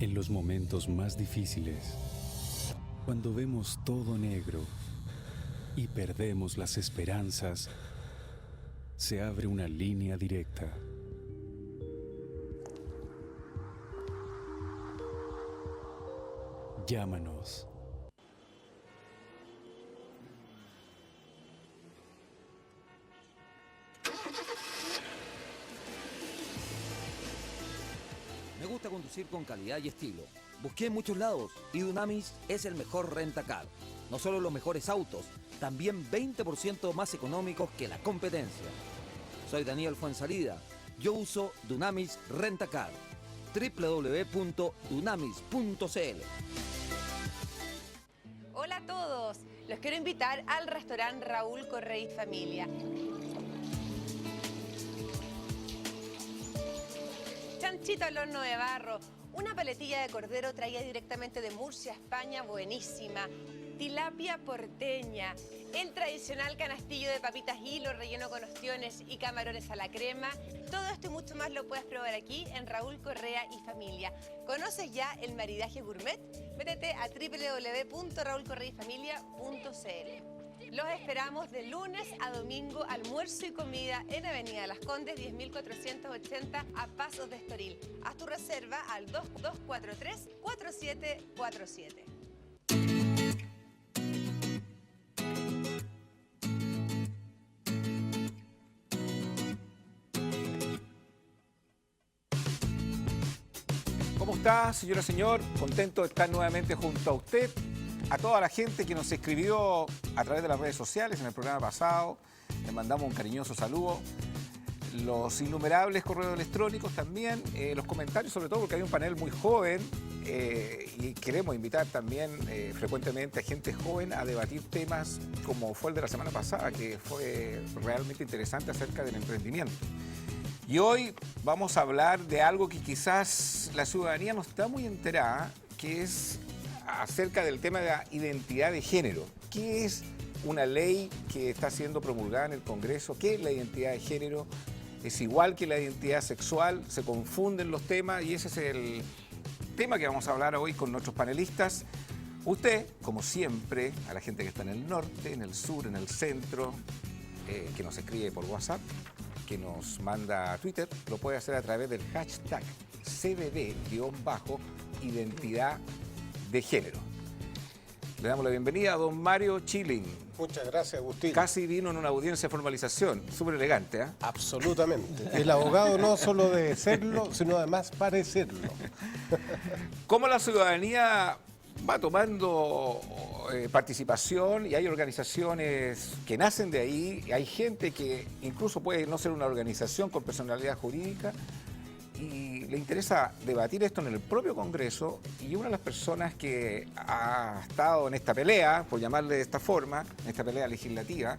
En los momentos más difíciles, cuando vemos todo negro y perdemos las esperanzas, se abre una línea directa. Llámanos. Me gusta conducir con calidad y estilo. Busqué en muchos lados y Dunamis es el mejor rentacar. No solo los mejores autos, también 20% más económicos que la competencia. Soy Daniel Fuensalida. Yo uso Dunamis Rentacar. www.dunamis.cl. Hola a todos, los quiero invitar al restaurante Raúl Correa y Familia. Chanchito al horno de barro, una paletilla de cordero traída directamente de Murcia, España, buenísima. Tilapia porteña, el tradicional canastillo de papitas hilo relleno con ostiones y camarones a la crema. Todo esto y mucho más lo puedes probar aquí en Raúl Correa y Familia. ¿Conoces ya el maridaje gourmet? Métete a www.raulcorreayfamilia.cl. Los esperamos de lunes a domingo, almuerzo y comida en Avenida Las Condes, 10.480 a Pasos de Estoril. Haz tu reserva al 2243-4747. ¿Cómo está, señora, señor? Contento de estar nuevamente junto a usted, a toda la gente que nos escribió a través de las redes sociales en el programa pasado. Les mandamos un cariñoso saludo. Los innumerables correos electrónicos también, los comentarios sobre todo porque hay un panel muy joven y queremos invitar también frecuentemente a gente joven a debatir temas como fue el de la semana pasada, que fue realmente interesante acerca del emprendimiento. Y hoy vamos a hablar de algo que quizás la ciudadanía no está muy enterada, que es acerca del tema de la identidad de género. ¿Qué es una ley que está siendo promulgada en el Congreso? ¿Qué es la identidad de género? ¿Es igual que la identidad sexual? ¿Se confunden los temas? Y ese es el tema que vamos a hablar hoy con nuestros panelistas. Usted, como siempre, a la gente que está en el norte, en el sur, en el centro, que nos escribe por WhatsApp, que nos manda a Twitter, lo puede hacer a través del hashtag CBD-identidad de género. Le damos la bienvenida a don Mario Chilling. Muchas gracias, Agustín. Casi vino en una audiencia de formalización, súper elegante, ¿eh? Absolutamente. El abogado no solo debe serlo, sino además parecerlo. ¿Cómo la ciudadanía va tomando participación? Y hay organizaciones que nacen de ahí, hay gente que incluso puede no ser una organización con personalidad jurídica y le interesa debatir esto en el propio Congreso, y una de las personas que ha estado en esta pelea, por llamarle de esta forma, en esta pelea legislativa,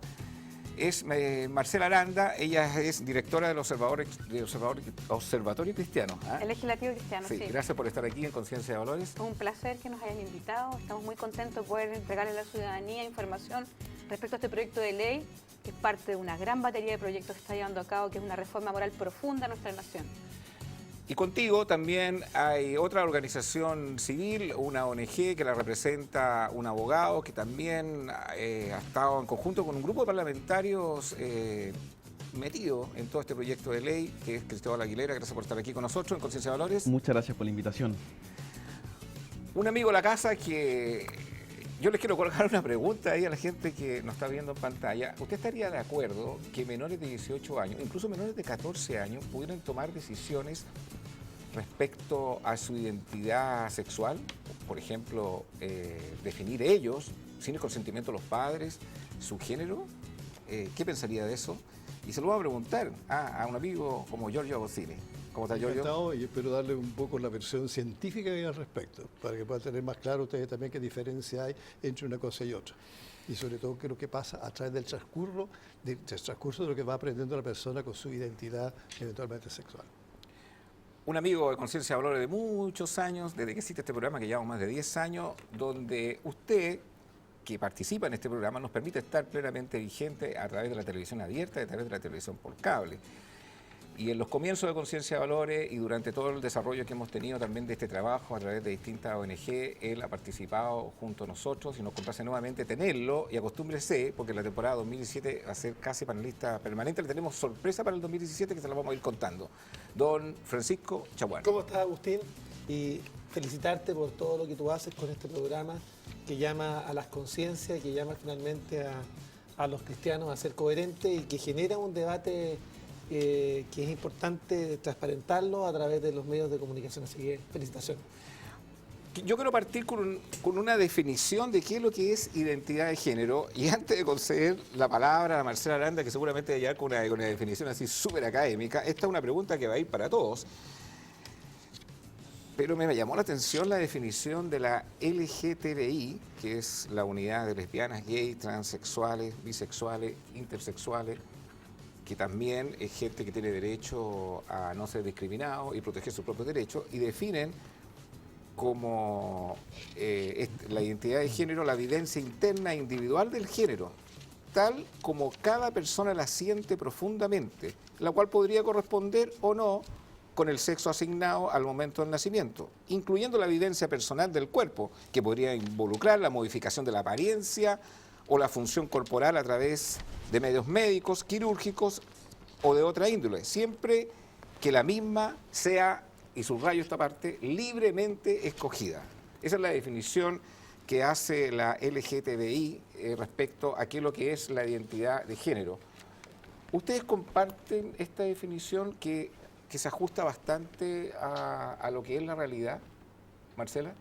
es Marcela Aranda. Ella es directora del Observatorio Cristiano. ¿Ah? El Legislativo Cristiano, sí. Gracias por estar aquí en Conciencia de Valores. Un placer que nos hayan invitado. Estamos muy contentos de poder entregarle a la ciudadanía información respecto a este proyecto de ley, que es parte de una gran batería de proyectos que está llevando a cabo, que es una reforma moral profunda a nuestra nación. Y contigo también hay otra organización civil, una ONG que la representa un abogado que también ha estado en conjunto con un grupo de parlamentarios metido en todo este proyecto de ley, que es Cristóbal Aguilera. Gracias por estar aquí con nosotros en Conciencia de Valores. Muchas gracias por la invitación. Un amigo de la casa que yo les quiero colocar una pregunta ahí a la gente que nos está viendo en pantalla. ¿Usted estaría de acuerdo que menores de 18 años, incluso menores de 14 años, pudieran tomar decisiones respecto a su identidad sexual? Por ejemplo, definir ellos, sin el consentimiento de los padres, su género. ¿Qué pensaría de eso? Y se lo voy a preguntar a un amigo como Giorgio Bozzini. ¿Cómo está, Giorgio? Encantado, y espero darle un poco la versión científica que hay al respecto, para que puedan tener más claro ustedes también qué diferencia hay entre una cosa y otra. Y sobre todo qué es lo que pasa a través del transcurso de lo que va aprendiendo la persona con su identidad eventualmente sexual. Un amigo de Conciencia de Valores de muchos años, desde que existe este programa, que llevamos más de 10 años, donde usted, que participa en este programa, nos permite estar plenamente vigente a través de la televisión abierta y a través de la televisión por cable. Y en los comienzos de Conciencia de Valores y durante todo el desarrollo que hemos tenido también de este trabajo a través de distintas ONG, él ha participado junto a nosotros y nos complace nuevamente tenerlo y acostúmbrese, porque en la temporada 2017 va a ser casi panelista permanente. Le tenemos sorpresa para el 2017 que se la vamos a ir contando. Don Francisco Chaguán. ¿Cómo estás, Agustín? Y felicitarte por todo lo que tú haces con este programa que llama a las conciencias, que llama finalmente a los cristianos a ser coherentes y que genera un debate que es importante transparentarlo a través de los medios de comunicación. Así que felicitaciones. Yo quiero partir con una definición de qué es lo que es identidad de género y antes de conceder la palabra a Marcela Aranda, que seguramente va a llegar con una definición así súper académica, esta es una pregunta que va a ir para todos, pero me llamó la atención la definición de la LGTBI, que es la unidad de lesbianas, gays, transexuales, bisexuales, intersexuales, que también es gente que tiene derecho a no ser discriminado y proteger sus propios derechos, y definen como la identidad de género, la vivencia interna e individual del género, tal como cada persona la siente profundamente, la cual podría corresponder o no con el sexo asignado al momento del nacimiento, incluyendo la vivencia personal del cuerpo, que podría involucrar la modificación de la apariencia o la función corporal a través de medios médicos, quirúrgicos o de otra índole, siempre que la misma sea, y subrayo esta parte, libremente escogida. Esa es la definición que hace la LGTBI respecto a qué es lo que es la identidad de género. ¿Ustedes comparten esta definición que se ajusta bastante a lo que es la realidad? Marcela.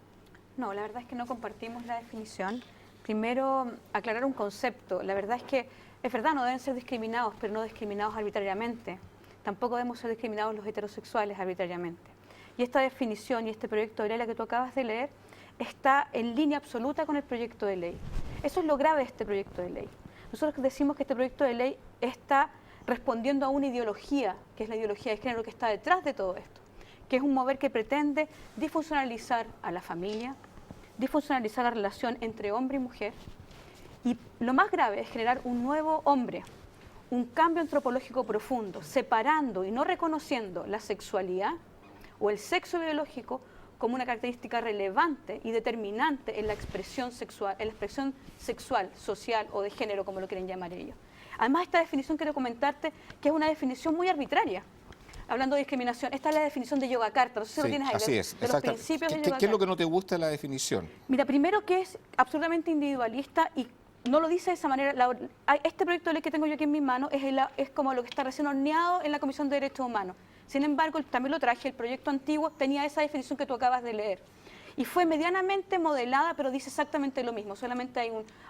No, la verdad es que no compartimos la definición. Primero, aclarar un concepto. La verdad es que, es verdad, no deben ser discriminados, pero no discriminados arbitrariamente. Tampoco debemos ser discriminados los heterosexuales arbitrariamente. Y esta definición y este proyecto de ley, la que tú acabas de leer, está en línea absoluta con el proyecto de ley. Eso es lo grave de este proyecto de ley. Nosotros decimos que este proyecto de ley está respondiendo a una ideología, que es la ideología de género que está detrás de todo esto, que es un mover que pretende disfuncionalizar a la familia, disfuncionalizar la relación entre hombre y mujer, y lo más grave es generar un nuevo hombre, un cambio antropológico profundo, separando y no reconociendo la sexualidad o el sexo biológico como una característica relevante y determinante en la expresión sexual, social o de género, como lo quieren llamar ellos. Además, esta definición quiero comentarte que es una definición muy arbitraria. Hablando de discriminación, esta es la definición de Yogyakarta, no sé si lo tienes ahí, así es, de los principios de Yogyakarta. ¿Qué es lo que no te gusta de la definición? Mira, primero que es absolutamente individualista y no lo dice de esa manera. Este proyecto de ley que tengo yo aquí en mis manos es como lo que está recién horneado en la Comisión de Derechos Humanos. Sin embargo, también lo traje, el proyecto antiguo tenía esa definición que tú acabas de leer. Y fue medianamente modelada, pero dice exactamente lo mismo, solamente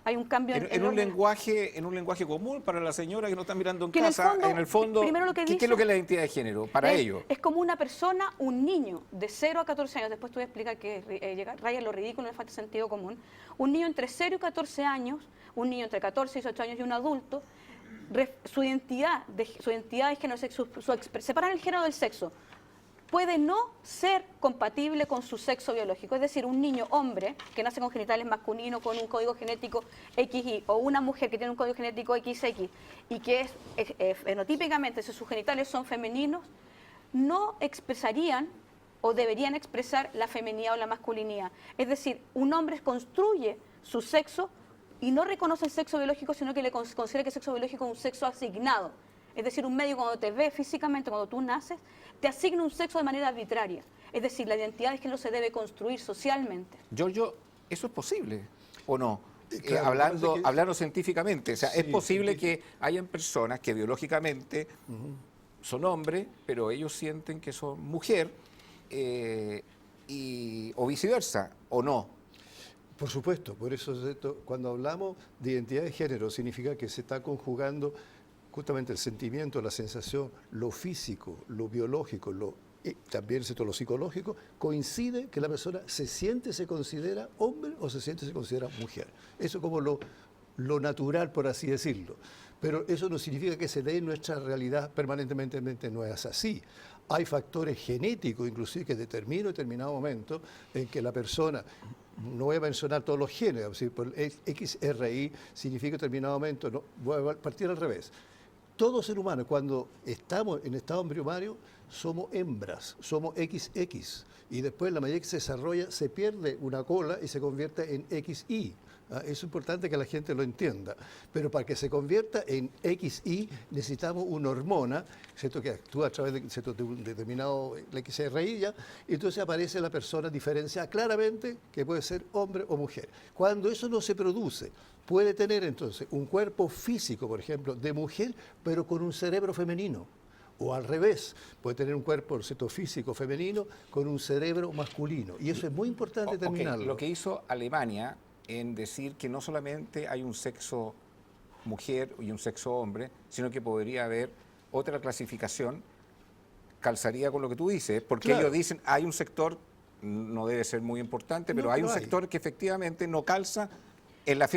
hay un cambio en un lenguaje común para la señora que no está mirando en que casa, en el fondo, ¿qué es lo que es la identidad de género para ellos? Es como una persona, un niño de 0 a 14 años, después tú explicas que raya lo ridículo, le falta sentido común, un niño entre 0 y 14 años, un niño entre 14 y 18 años y un adulto, su identidad de género, separar el género del sexo, puede no ser compatible con su sexo biológico. Es decir, un niño hombre que nace con genitales masculinos con un código genético XY o una mujer que tiene un código genético XX y que fenotípicamente sus genitales son femeninos, no expresarían o deberían expresar la feminidad o la masculinidad. Es decir, un hombre construye su sexo y no reconoce el sexo biológico, sino que le considera que el sexo biológico es un sexo asignado. Es decir, un medio cuando te ve físicamente, cuando tú naces, te asigna un sexo de manera arbitraria. Es decir, la identidad de género se debe construir socialmente. Giorgio, ¿eso es posible o no? Claro, hablando científicamente, o sea, Sí, es posible que hayan personas que biológicamente son hombres, pero ellos sienten que son mujer, o viceversa, ¿o no? Por supuesto, por eso cuando hablamos de identidad de género significa que se está conjugando justamente el sentimiento, la sensación, lo físico, lo biológico, y también lo psicológico, coincide que la persona se considera hombre o se considera mujer. Eso como lo natural, por así decirlo. Pero eso no significa que se dé en nuestra realidad permanentemente, no es así. Hay factores genéticos, inclusive, que determinan en determinado momento en que la persona, no voy a mencionar todos los géneros, por XRI significa en determinado momento, no, voy a partir al revés. todo ser humano, cuando estamos en estado embrionario, somos hembras, somos XX. Y después, la medida que se desarrolla, se pierde una cola y se convierte en XY. Es importante que la gente lo entienda. Pero para que se convierta en XY necesitamos una hormona, ¿cierto?, que actúa a través de un determinado XRY, ya, y entonces aparece la persona diferenciada claramente que puede ser hombre o mujer. Cuando eso no se produce, puede tener entonces un cuerpo físico, por ejemplo, de mujer, pero con un cerebro femenino. O al revés, puede tener un cuerpo, ¿cierto?, físico femenino con un cerebro masculino. Y eso es muy importante terminarlo. Lo que hizo Alemania en decir que no solamente hay un sexo mujer y un sexo hombre, sino que podría haber otra clasificación, calzaría con lo que tú dices, porque Claro. ellos dicen hay un sector, no debe ser muy importante, pero No, hay un pero hay. sector que efectivamente no calza en la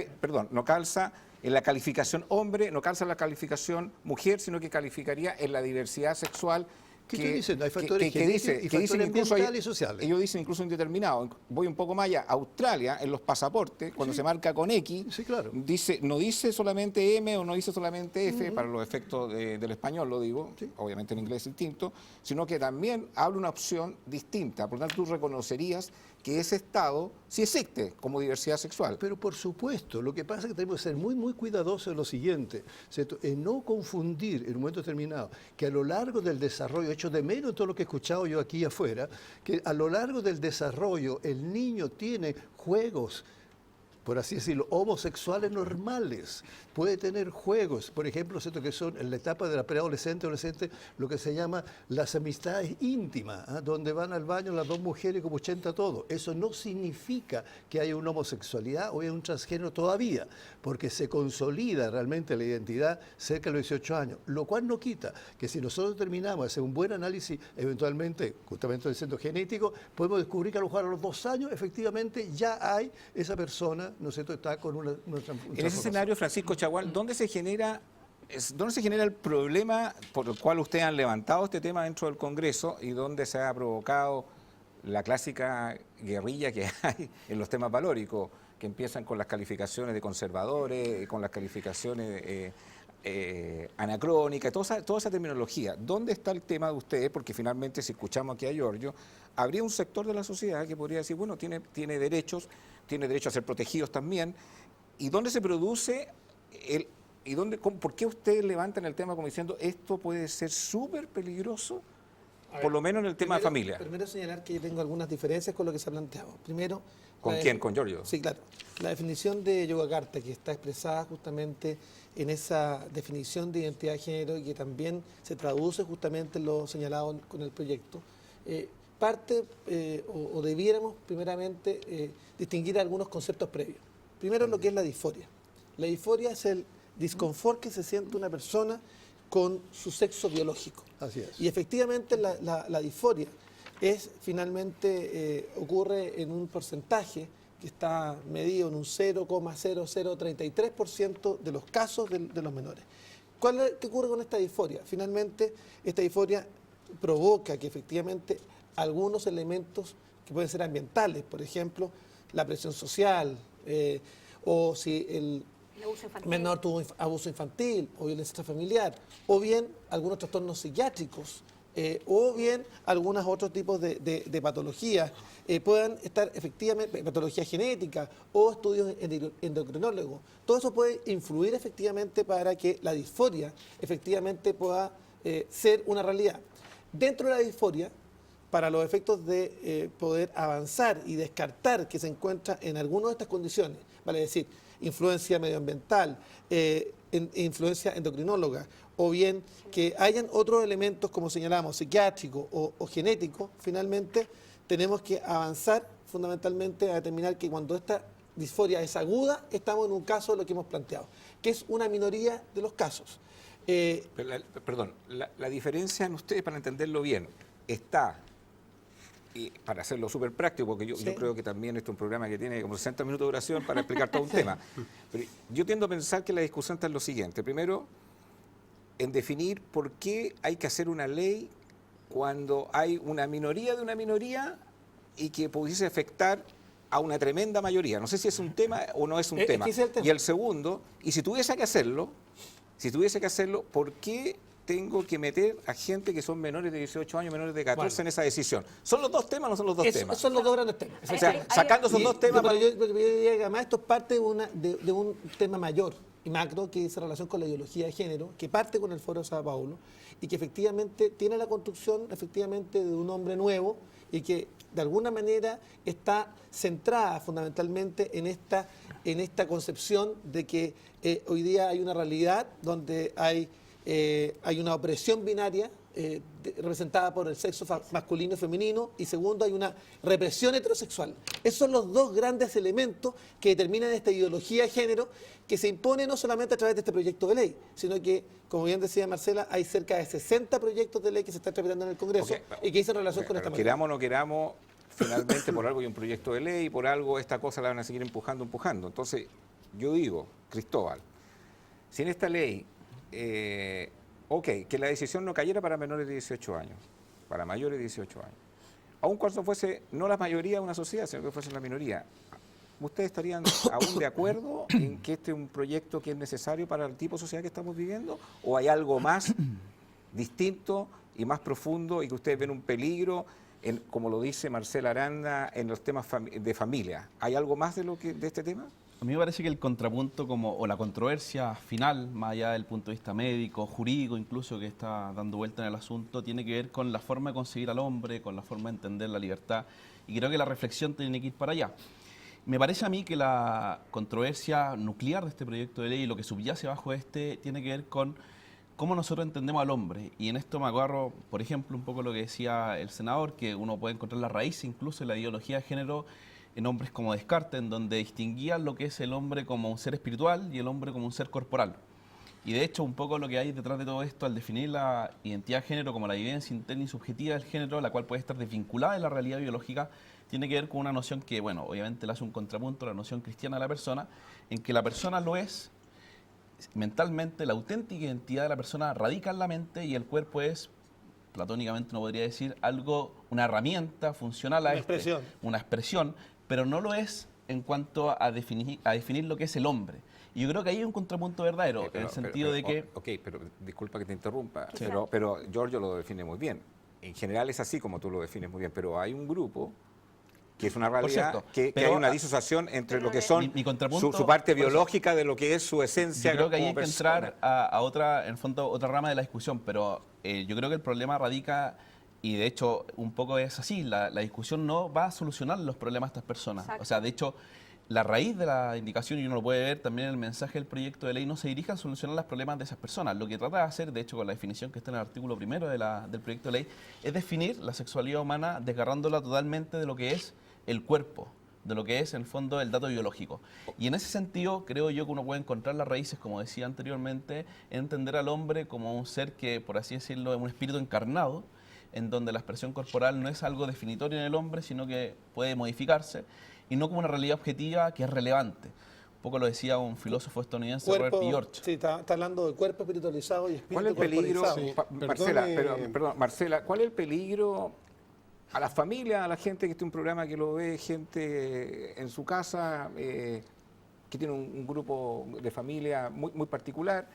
no calza en la calificación hombre, no calza en la calificación mujer, sino que calificaría en la diversidad sexual. ¿Qué estoy diciendo? Hay factores genéticos y factores ambientales y sociales. Ellos dicen incluso indeterminado. Voy un poco más allá. Australia, en los pasaportes, cuando se marca con X, Sí, claro. no dice solamente M o no dice solamente F, para los efectos del español lo digo, Sí. obviamente en inglés es distinto, sino que también habla una opción distinta. Por lo tanto, tú reconocerías que ese estado sí existe como diversidad sexual. Pero por supuesto, lo que pasa es que tenemos que ser muy, muy cuidadosos en lo siguiente, ¿cierto?, en no confundir en un momento determinado que a lo largo del desarrollo, hecho de menos todo lo que he escuchado yo aquí afuera, que a lo largo del desarrollo el niño tiene juegos, por así decirlo, homosexuales normales. Puede tener juegos, por ejemplo, ¿cierto?, que son en la etapa de la preadolescente, adolescente, lo que se llama las amistades íntimas, donde van al baño las dos mujeres como 80 todos. Eso no significa que haya una homosexualidad o haya un transgénero todavía, porque se consolida realmente la identidad cerca de los 18 años, lo cual no quita que si nosotros terminamos de hacer un buen análisis, eventualmente, justamente del centro genético, podemos descubrir que a lo mejor a los 2 años efectivamente ya hay esa persona, ¿no es cierto?, está con una En ese escenario, Francisco Chagual, ¿dónde se genera el problema por el cual ustedes han levantado este tema dentro del Congreso y dónde se ha provocado la clásica guerrilla que hay en los temas valóricos, que empiezan con las calificaciones de conservadores, con las calificaciones anacrónicas, toda esa terminología? ¿Dónde está el tema de ustedes? Porque finalmente, si escuchamos aquí a Giorgio, habría un sector de la sociedad que podría decir, bueno, tiene derecho a ser protegidos también. ¿Y dónde se produce por qué ustedes levantan el tema como diciendo esto puede ser súper peligroso, por lo menos en el tema de familia? Primero señalar que yo tengo algunas diferencias con lo que se ha planteado. Primero, ¿Con quién? ¿Con Giorgio? Sí, claro. La definición de Yogyakarta, que está expresada justamente en esa definición de identidad de género y que también se traduce justamente en lo señalado con el proyecto, o debiéramos primeramente distinguir algunos conceptos previos. Primero, lo que es la disforia. La disforia es el disconfort que se siente una persona con su sexo biológico. Así es. Y efectivamente la disforia ocurre en un porcentaje que está medido en un 0,0033% de los casos de los menores. ¿Qué ocurre con esta disforia? Finalmente, esta disforia provoca que efectivamente algunos elementos que pueden ser ambientales, por ejemplo, la presión social, o si el menor tuvo abuso infantil o violencia familiar, o bien algunos trastornos psiquiátricos, o bien algunos otros tipos de patologías, puedan estar efectivamente, patología genética o estudios endocrinólogos. Todo eso puede influir efectivamente para que la disforia efectivamente pueda ser una realidad. Dentro de la disforia, para los efectos de poder avanzar y descartar que se encuentra en alguna de estas condiciones, vale decir, influencia medioambiental, influencia endocrinóloga, o bien que hayan otros elementos, como señalamos, psiquiátricos o genéticos, finalmente tenemos que avanzar fundamentalmente a determinar que cuando esta disforia es aguda, estamos en un caso de lo que hemos planteado, que es una minoría de los casos. La diferencia en ustedes, para entenderlo bien, está, y para hacerlo súper práctico, porque yo creo que también este es un programa que tiene como 60 minutos de duración para explicar todo un tema. Pero yo tiendo a pensar que la discusión está en lo siguiente. Primero, en definir por qué hay que hacer una ley cuando hay una minoría de una minoría y que pudiese afectar a una tremenda mayoría. No sé si es un tema o no es un tema. Es el tema. Y el segundo, y si tuviese que hacerlo, Si tuviese que hacerlo, ¿por qué tengo que meter a gente que son menores de 18 años, menores de 14 en esa decisión? ¿Son los dos temas o no son los dos temas? Son los dos grandes temas. O sea, sacando esos dos temas... Pero yo diría que además esto es parte de un tema mayor y macro, que es en relación con la ideología de género, que parte con el Foro de Sao Paulo y que efectivamente tiene la construcción efectivamente de un hombre nuevo y que de alguna manera está centrada fundamentalmente en esta concepción de que hoy día hay una realidad donde hay una opresión binaria representada por el sexo masculino y femenino, y segundo, hay una represión heterosexual. Esos son los dos grandes elementos que determinan esta ideología de género que se impone no solamente a través de este proyecto de ley, sino que, como bien decía Marcela, hay cerca de 60 proyectos de ley que se están tramitando en el Congreso y que dicen relación con esta materia. Queramos o no queramos, finalmente por algo hay un proyecto de ley, por algo esta cosa la van a seguir empujando. Entonces, yo digo, Cristóbal, si en esta ley... que la decisión no cayera para menores de 18 años, para mayores de 18 años. Aun cuando fuese no la mayoría de una sociedad, sino que fuese la minoría. ¿Ustedes estarían aún de acuerdo en que este es un proyecto que es necesario para el tipo de sociedad que estamos viviendo? ¿O hay algo más distinto y más profundo y que ustedes ven un peligro, como lo dice Marcela Aranda, en los temas de familia? ¿Hay algo más de este tema? A mí me parece que el contrapunto o la controversia final, más allá del punto de vista médico, jurídico incluso, que está dando vuelta en el asunto, tiene que ver con la forma de concebir al hombre, con la forma de entender la libertad, y creo que la reflexión tiene que ir para allá. Me parece a mí que la controversia nuclear de este proyecto de ley y lo que subyace bajo tiene que ver con cómo nosotros entendemos al hombre. Y en esto me agarro, por ejemplo, un poco lo que decía el senador, que uno puede encontrar la raíz incluso de la ideología de género en hombres como Descartes, en donde distinguían lo que es el hombre como un ser espiritual y el hombre como un ser corporal. Y de hecho, un poco lo que hay detrás de todo esto, al definir la identidad de género como la vivencia interna y subjetiva del género, la cual puede estar desvinculada de la realidad biológica, tiene que ver con una noción que, bueno, obviamente le hace un contrapunto a la noción cristiana de la persona, en que la persona lo es mentalmente, la auténtica identidad de la persona radica en la mente y el cuerpo es, platónicamente uno podría decir, una herramienta funcional a una expresión, pero no lo es en cuanto a definir lo que es el hombre. Y yo creo que ahí hay un contrapunto verdadero, en el sentido de que... pero disculpa que te interrumpa, Sí. pero Giorgio lo define muy bien. En general es así como tú lo defines muy bien, pero hay un grupo que es una realidad, que hay una disociación entre lo que son su parte biológica de lo que es su esencia. Yo creo que ahí como hay que persona. entrar a otra, en el fondo, otra rama de la discusión, pero yo creo que el problema radica, y de hecho un poco es así, la discusión no va a solucionar los problemas de estas personas. Exacto. O sea, de hecho, la raíz de la indicación, y uno lo puede ver también en el mensaje del proyecto de ley, no se dirige a solucionar los problemas de esas personas. Lo que trata de hacer, de hecho, con la definición que está en el artículo primero del proyecto de ley, es definir la sexualidad humana desgarrándola totalmente de lo que es el cuerpo, de lo que es, en el fondo, el dato biológico. Y en ese sentido, creo yo que uno puede encontrar las raíces, como decía anteriormente, en entender al hombre como un ser que, por así decirlo, es un espíritu encarnado, en donde la expresión corporal no es algo definitorio en el hombre, sino que puede modificarse, y no como una realidad objetiva que es relevante. Un poco lo decía un filósofo estadounidense, Robert P. George. Sí, está hablando de cuerpo espiritualizado y espíritu ¿Cuál es el peligro, corporizado. Marcela, cuál es el peligro a las familias, a la gente que está en un programa que lo ve, gente en su casa, que tiene un grupo de familia muy particular?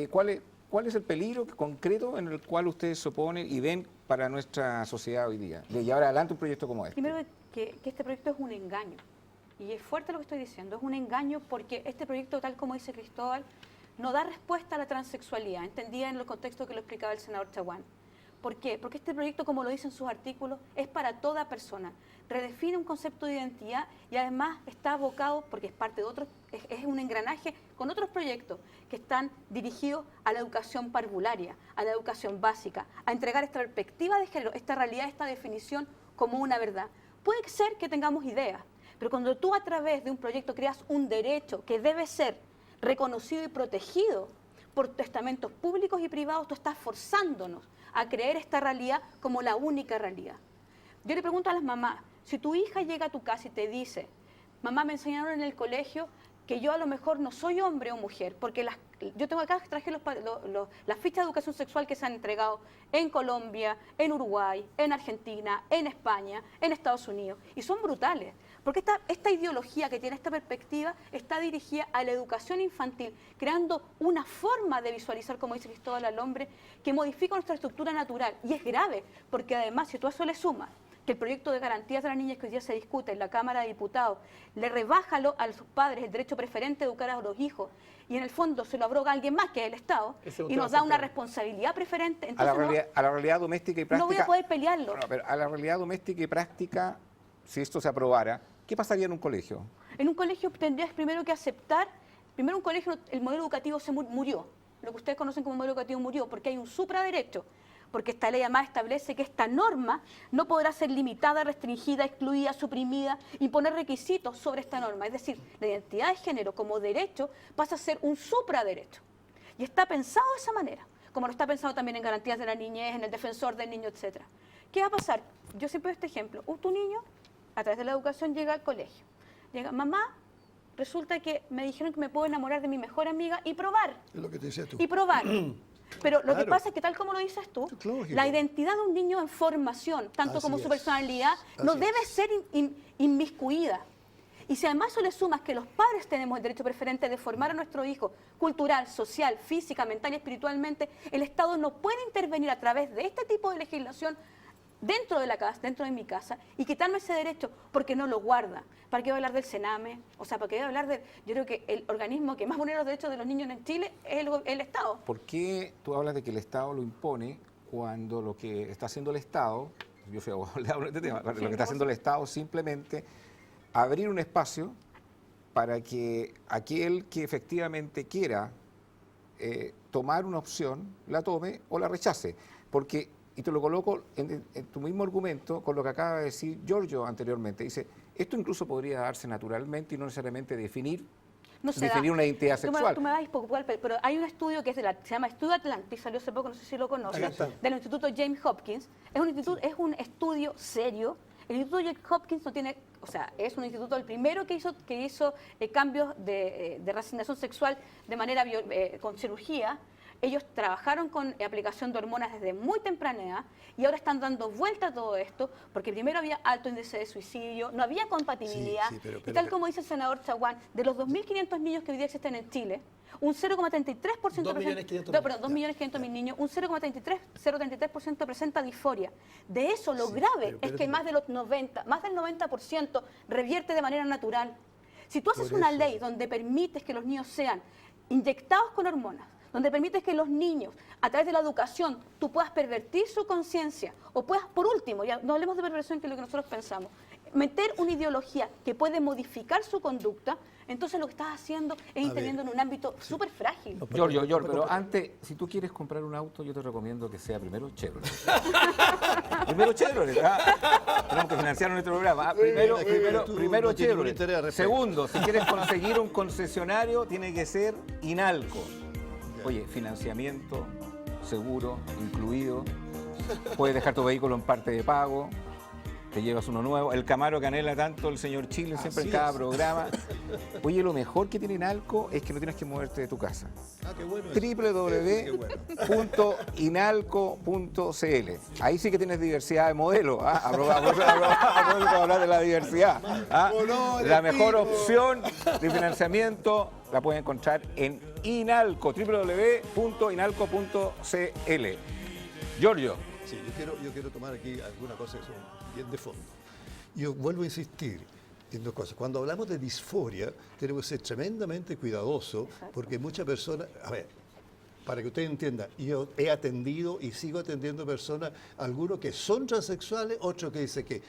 ¿Cuál es el peligro concreto en el cual ustedes se oponen y ven para nuestra sociedad hoy día, de llevar adelante un proyecto como este? Primero que este proyecto es un engaño. Y es fuerte lo que estoy diciendo, es un engaño porque este proyecto, tal como dice Cristóbal, no da respuesta a la transexualidad, entendida en el contexto que lo explicaba el senador Chaguán. ¿Por qué? Porque este proyecto, como lo dicen sus artículos, es para toda persona. Redefine un concepto de identidad y además está abocado, porque es parte de otros, es un engranaje con otros proyectos que están dirigidos a la educación parvularia, a la educación básica, a entregar esta perspectiva de género, esta realidad, esta definición como una verdad. Puede ser que tengamos ideas, pero cuando tú a través de un proyecto creas un derecho que debe ser reconocido y protegido por estamentos públicos y privados, tú estás forzándonos a creer esta realidad como la única realidad. Yo le pregunto a las mamás, si tu hija llega a tu casa y te dice, mamá, me enseñaron en el colegio que yo a lo mejor no soy hombre o mujer, porque yo tengo acá, traje las fichas de educación sexual que se han entregado en Colombia, en Uruguay, en Argentina, en España, en Estados Unidos, y son brutales, Porque esta ideología que tiene esta perspectiva está dirigida a la educación infantil, creando una forma de visualizar, como dice Cristóbal al hombre, que modifica nuestra estructura natural. Y es grave, porque además, si tú a eso le sumas que el proyecto de garantías de las niñas que hoy día se discute en la Cámara de Diputados le rebaja a sus padres el derecho preferente de educar a los hijos y en el fondo se lo abroga a alguien más que es el Estado y nos da una responsabilidad preferente. Entonces a la realidad doméstica y práctica. No voy a poder pelearlo. No, pero a la realidad doméstica y práctica, si esto se aprobara, ¿qué pasaría en un colegio? En un colegio tendrías primero que aceptar, primero un colegio, el modelo educativo se murió, lo que ustedes conocen como modelo educativo murió, porque hay un supraderecho, porque esta ley además establece que esta norma no podrá ser limitada, restringida, excluida, suprimida, imponer requisitos sobre esta norma. Es decir, la identidad de género como derecho pasa a ser un supraderecho. Y está pensado de esa manera, como lo está pensado también en garantías de la niñez, en el defensor del niño, etc. ¿Qué va a pasar? Yo siempre doy este ejemplo. Tu niño, a través de la educación, llega al colegio. Llega, mamá, resulta que me dijeron que me puedo enamorar de mi mejor amiga y probar. Es lo que te decía tú. Y probar. Pero lo que pasa es que, tal como lo dices tú, la identidad de un niño en formación, tanto como su personalidad, no debe ser inmiscuida. Y si además eso le sumas que los padres tenemos el derecho preferente de formar a nuestro hijo cultural, social, física, mental y espiritualmente, el Estado no puede intervenir a través de este tipo de legislación dentro de la casa, dentro de mi casa, y quitarme ese derecho porque no lo guarda. ¿Para qué voy a hablar del Sename? O sea, ¿para qué voy a hablar de...? Yo creo que el organismo que más vulnera los derechos de los niños en Chile es el Estado. ¿Por qué tú hablas de que el Estado lo impone cuando lo que está haciendo el Estado, yo fui abogado de este tema, lo que está haciendo el Estado simplemente abrir un espacio para que aquel que efectivamente quiera tomar una opción, la tome o la rechace? Porque, y te lo coloco en tu mismo argumento con lo que acaba de decir Giorgio anteriormente, dice, esto incluso podría darse naturalmente y no necesariamente definir una identidad sexual. Tú me vas a poco, pero hay un estudio que se llama Estudio Atlantis, salió hace poco, no sé si lo conoces, del Instituto James Hopkins. Es un estudio serio. El Instituto James Hopkins no tiene, o sea, es un instituto el primero que hizo cambios de reasignación sexual de manera con cirugía. Ellos trabajaron con aplicación de hormonas desde muy temprana edad y ahora están dando vuelta a todo esto porque primero había alto índice de suicidio, no había compatibilidad. Y tal como dice el senador Chaguán, de los 2.500 niños que hoy día existen en Chile, un 0,33%, 2.500.000 niños, un 0,33% presenta disforia. De eso lo grave es que más del 90% revierte de manera natural. Si tú haces una ley donde permites que los niños sean inyectados con hormonas, donde permites que los niños, a través de la educación, tú puedas pervertir su conciencia, o puedas, por último, ya no hablemos de perversión, que es lo que nosotros pensamos, meter una ideología que puede modificar su conducta, entonces lo que estás haciendo es interviniendo en un ámbito súper frágil. Giorgio, pero antes, si tú quieres comprar un auto, yo te recomiendo que sea primero Chevrolet. Primero Chevrolet, tenemos que financiar nuestro programa. Primero Chevrolet. Segundo, si quieres conseguir un concesionario, tiene que ser Inalco. Oye, financiamiento, seguro, incluido. Puedes dejar tu vehículo en parte de pago. Te llevas uno nuevo. El Camaro que anhela tanto el señor Chile siempre en cada programa. Oye, lo mejor que tiene Inalco es que no tienes que moverte de tu casa. Qué bueno www.inalco.cl. Ahí sí que tienes diversidad de modelos. Aprovecho para hablar de la diversidad. La mejor opción de financiamiento la puedes encontrar en Inalco, www.inalco.cl. Giorgio. Sí, yo quiero tomar aquí alguna cosa que son bien de fondo. Yo vuelvo a insistir en dos cosas. Cuando hablamos de disforia, tenemos que ser tremendamente cuidadosos porque muchas personas, a ver, para que usted entienda, yo he atendido y sigo atendiendo personas, algunos que son transexuales, otros que dicen que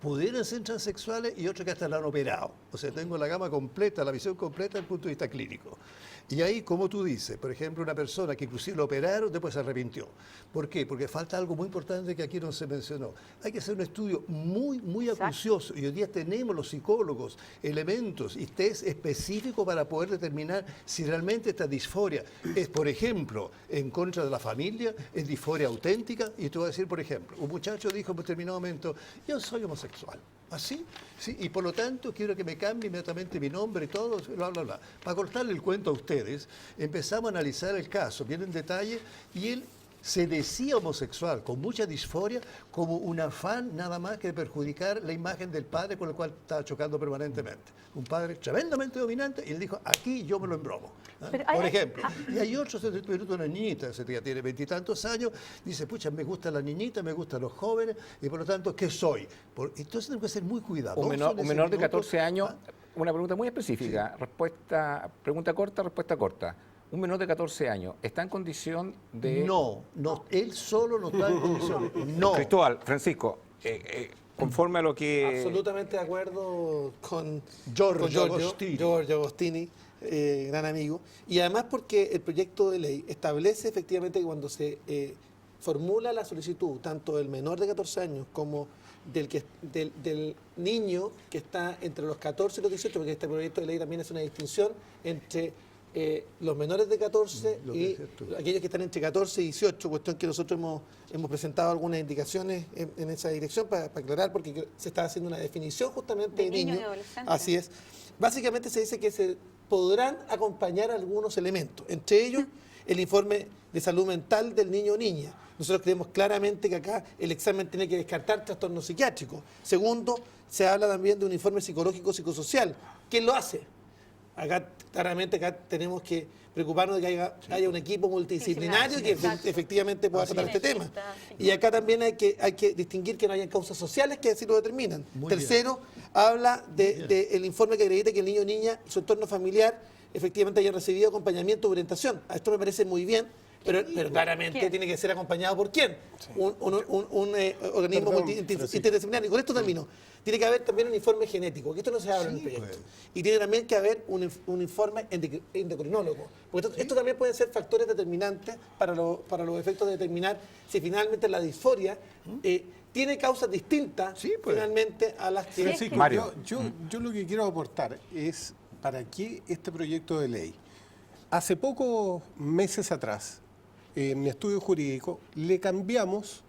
pudieran ser transexuales y otros que hasta la han operado. O sea, tengo la gama completa, la visión completa desde el punto de vista clínico. Y ahí, como tú dices, por ejemplo, una persona que inclusive lo operaron, después se arrepintió. ¿Por qué? Porque falta algo muy importante que aquí no se mencionó. Hay que hacer un estudio muy acucioso. Y hoy día tenemos los psicólogos elementos y test específicos para poder determinar si realmente esta disforia es, por ejemplo, en contra de la familia, es disforia auténtica. Y te voy a decir, por ejemplo, un muchacho dijo en un determinado momento, yo soy homosexual. ¿Así? Sí, y por lo tanto quiero que me cambie inmediatamente mi nombre y todo, bla, bla, bla. Para cortarle el cuento a ustedes, empezamos a analizar el caso bien en detalle y él se decía homosexual con mucha disforia como un afán nada más que de perjudicar la imagen del padre con el cual estaba chocando permanentemente. Un padre tremendamente dominante y él dijo, aquí yo me lo embromo. Por ejemplo. Y hay otros, una niñita, que tiene 20 y tantos años, dice, pucha, me gusta la niñita, me gustan los jóvenes y por lo tanto, ¿qué soy? Entonces tengo que ser muy cuidadoso. Un menor de 14 años, una pregunta muy específica, pregunta corta, respuesta corta. Un menor de 14 años, ¿está en condición de...? No, él solo no está en condiciones. No. Cristóbal, Francisco, conforme a lo que... Absolutamente de acuerdo con Giorgio Agostini, gran amigo. Y además porque el proyecto de ley establece efectivamente que cuando se formula la solicitud, tanto del menor de 14 años como del niño que está entre los 14 y los 18, porque este proyecto de ley también hace una distinción entre los menores de 14 y aquellos que están entre 14 y 18, cuestión que nosotros hemos presentado algunas indicaciones en esa dirección para aclarar, porque se está haciendo una definición justamente de niño. Así es. Básicamente se dice que se podrán acompañar algunos elementos, entre ellos el informe de salud mental del niño o niña. Nosotros creemos claramente que acá el examen tiene que descartar trastornos psiquiátricos. Segundo, se habla también de un informe psicológico psicosocial. ¿Quién lo hace? Acá claramente tenemos que preocuparnos de que haya un equipo multidisciplinario que efectivamente pueda tratar este tema. Y acá también hay que distinguir que no hayan causas sociales que así lo determinan. Tercero, habla del informe que acredita que el niño o niña y su entorno familiar efectivamente hayan recibido acompañamiento o orientación. A esto me parece muy bien, pero claramente tiene que ser acompañado por quién. Un organismo interdisciplinario. Y con esto termino. Tiene que haber también un informe genético, que esto no se habla en el proyecto. Y tiene también que haber un informe endocrinólogo. Porque esto también pueden ser factores determinantes para los efectos de determinar si finalmente la disforia tiene causas distintas finalmente a las que... Francisco, Mario. Yo lo que quiero aportar es para qué este proyecto de ley. Hace pocos meses atrás, en mi estudio jurídico, le cambiamos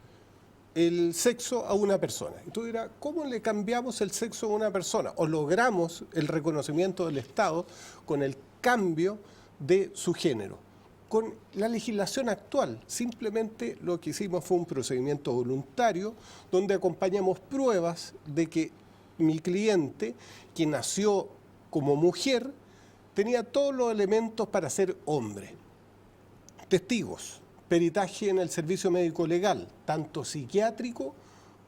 el sexo a una persona. Y tú dirás, ¿cómo le cambiamos el sexo a una persona? O logramos el reconocimiento del Estado con el cambio de su género. Con la legislación actual, simplemente lo que hicimos fue un procedimiento voluntario donde acompañamos pruebas de que mi cliente, que nació como mujer, tenía todos los elementos para ser hombre. Testigos, peritaje en el servicio médico legal, tanto psiquiátrico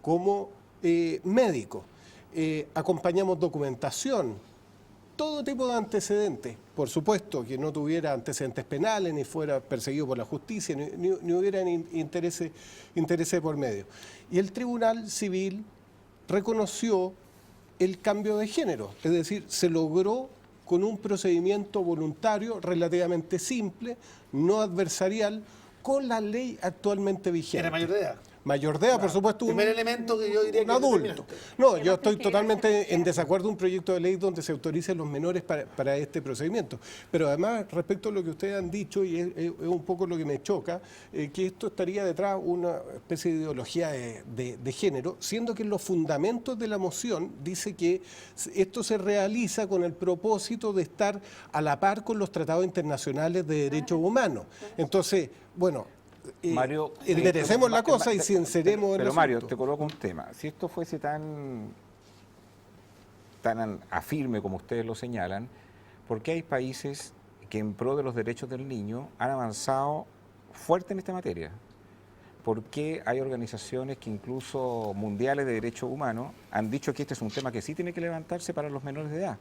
como médico. Acompañamos documentación, todo tipo de antecedentes. Por supuesto que no tuviera antecedentes penales, ni fuera perseguido por la justicia, ni hubieran intereses por medio. Y el Tribunal Civil reconoció el cambio de género, es decir, se logró con un procedimiento voluntario relativamente simple, no adversarial, con la ley actualmente vigente. ¿Era mayor de edad? Mayor de edad, por supuesto. Primer elemento que yo diría que un adulto. No, yo estoy totalmente en desacuerdo de un proyecto de ley donde se autoricen los menores para este procedimiento. Pero además, respecto a lo que ustedes han dicho, y es un poco lo que me choca, que esto estaría detrás de una especie de ideología de género, siendo que en los fundamentos de la moción dice que esto se realiza con el propósito de estar a la par con los tratados internacionales de derechos humanos. Entonces, bueno... Mario, enderecemos la cosa y sinceremos el Pero asunto. Mario, te coloco un tema. Si esto fuese tan afirme como ustedes lo señalan, ¿por qué hay países que en pro de los derechos del niño han avanzado fuerte en esta materia? ¿Por qué hay organizaciones que incluso mundiales de derechos humanos han dicho que este es un tema que sí tiene que levantarse para los menores de edad?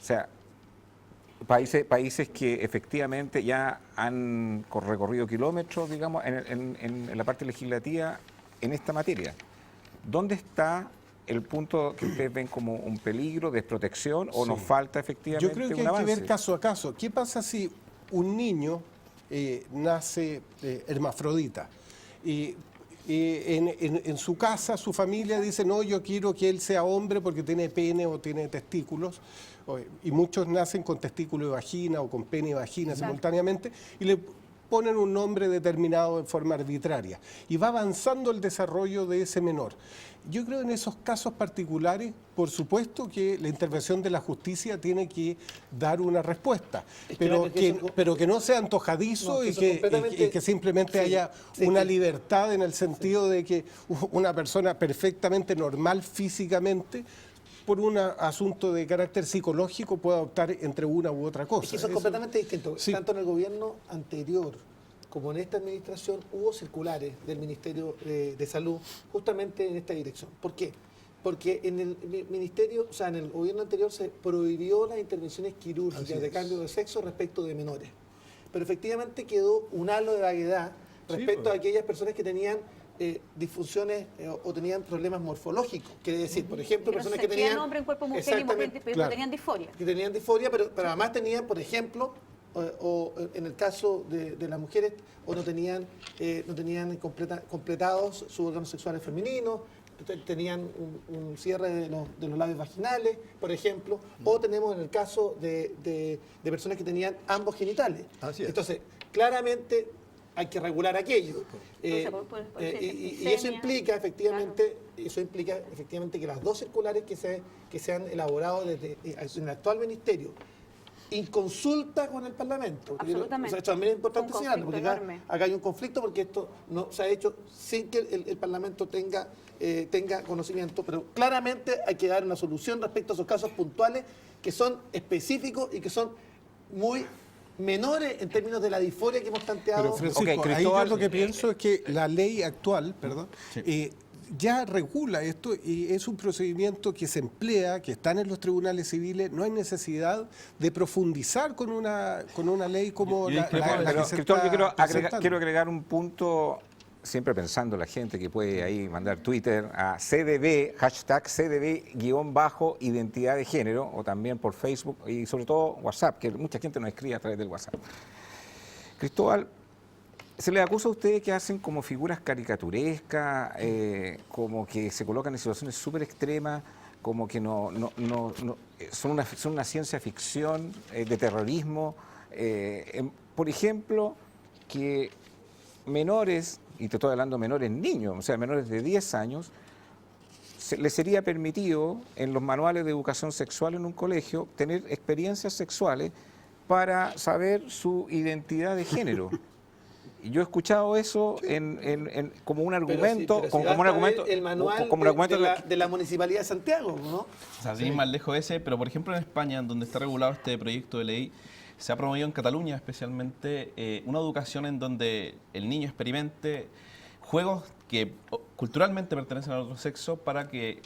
O sea, países que efectivamente ya han recorrido kilómetros, digamos, en la parte legislativa en esta materia. ¿Dónde está el punto que ustedes ven como un peligro, desprotección, o nos falta efectivamente un avance? Yo creo que hay que ver caso a caso. ¿Qué pasa si un niño nace hermafrodita? Y en su casa, su familia dice, no, yo quiero que él sea hombre porque tiene pene o tiene testículos, y muchos nacen con testículo y vagina o con pene y vagina simultáneamente, y le ponen un nombre determinado de forma arbitraria y va avanzando el desarrollo de ese menor. Yo creo en esos casos particulares, por supuesto que la intervención de la justicia tiene que dar una respuesta, pero que no sea antojadizo y que simplemente haya una libertad en el sentido de que una persona perfectamente normal físicamente, por un asunto de carácter psicológico, pueda optar entre una u otra cosa. Es que eso es completamente distinto. Sí. Tanto en el gobierno anterior como en esta administración hubo circulares del Ministerio de Salud justamente en esta dirección. ¿Por qué? Porque en el ministerio, o sea, en el gobierno anterior se prohibió las intervenciones quirúrgicas de cambio de sexo respecto de menores. Pero efectivamente quedó un halo de vaguedad respecto a aquellas personas que tenían disfunciones o tenían problemas morfológicos. Quiere decir, por ejemplo, personas que tenían hombre en cuerpo mujer y mujer, pero tenían disforia. Que tenían disforia, pero además tenían, por ejemplo, o en el caso de las mujeres, o no tenían completados sus órganos sexuales femeninos, tenían un cierre de los labios vaginales, por ejemplo, o tenemos en el caso de personas que tenían ambos genitales. Así es. Entonces, claramente hay que regular aquello. Y eso implica efectivamente, que las dos circulares que se han elaborado desde en el actual ministerio, en consulta con el Parlamento. Absolutamente. Eso también es importante Un señalarlo, porque conflicto acá hay un conflicto porque esto no se ha hecho sin que el Parlamento tenga conocimiento, pero claramente hay que dar una solución respecto a esos casos puntuales que son específicos y que son muy menores en términos de la disforia que hemos planteado. Pero Francisco, ahí yo lo que pienso es que la ley actual, ya regula esto y es un procedimiento que se emplea, que están en los tribunales civiles. No hay necesidad de profundizar con una ley como la que se Cristóbal, yo presentando. quiero agregar un punto, siempre pensando la gente que puede ahí mandar Twitter a CDB, hashtag CDB_identidad de género, o también por Facebook y sobre todo WhatsApp, que mucha gente nos escribe a través del WhatsApp. Cristóbal, se les acusa a ustedes que hacen como figuras caricaturescas, como que se colocan en situaciones súper extremas, como que son una ciencia ficción de terrorismo. Por ejemplo, que menores, y te estoy hablando de menores niños, o sea, menores de 10 años, les sería permitido en los manuales de educación sexual en un colegio tener experiencias sexuales para saber su identidad de género. Y yo he escuchado eso como un argumento, el manual de la Municipalidad de Santiago, ¿no? O sea, sin ir más lejos ese, pero por ejemplo en España, donde está regulado este proyecto de ley, se ha promovido en Cataluña especialmente una educación en donde el niño experimente juegos que culturalmente pertenecen al otro sexo para que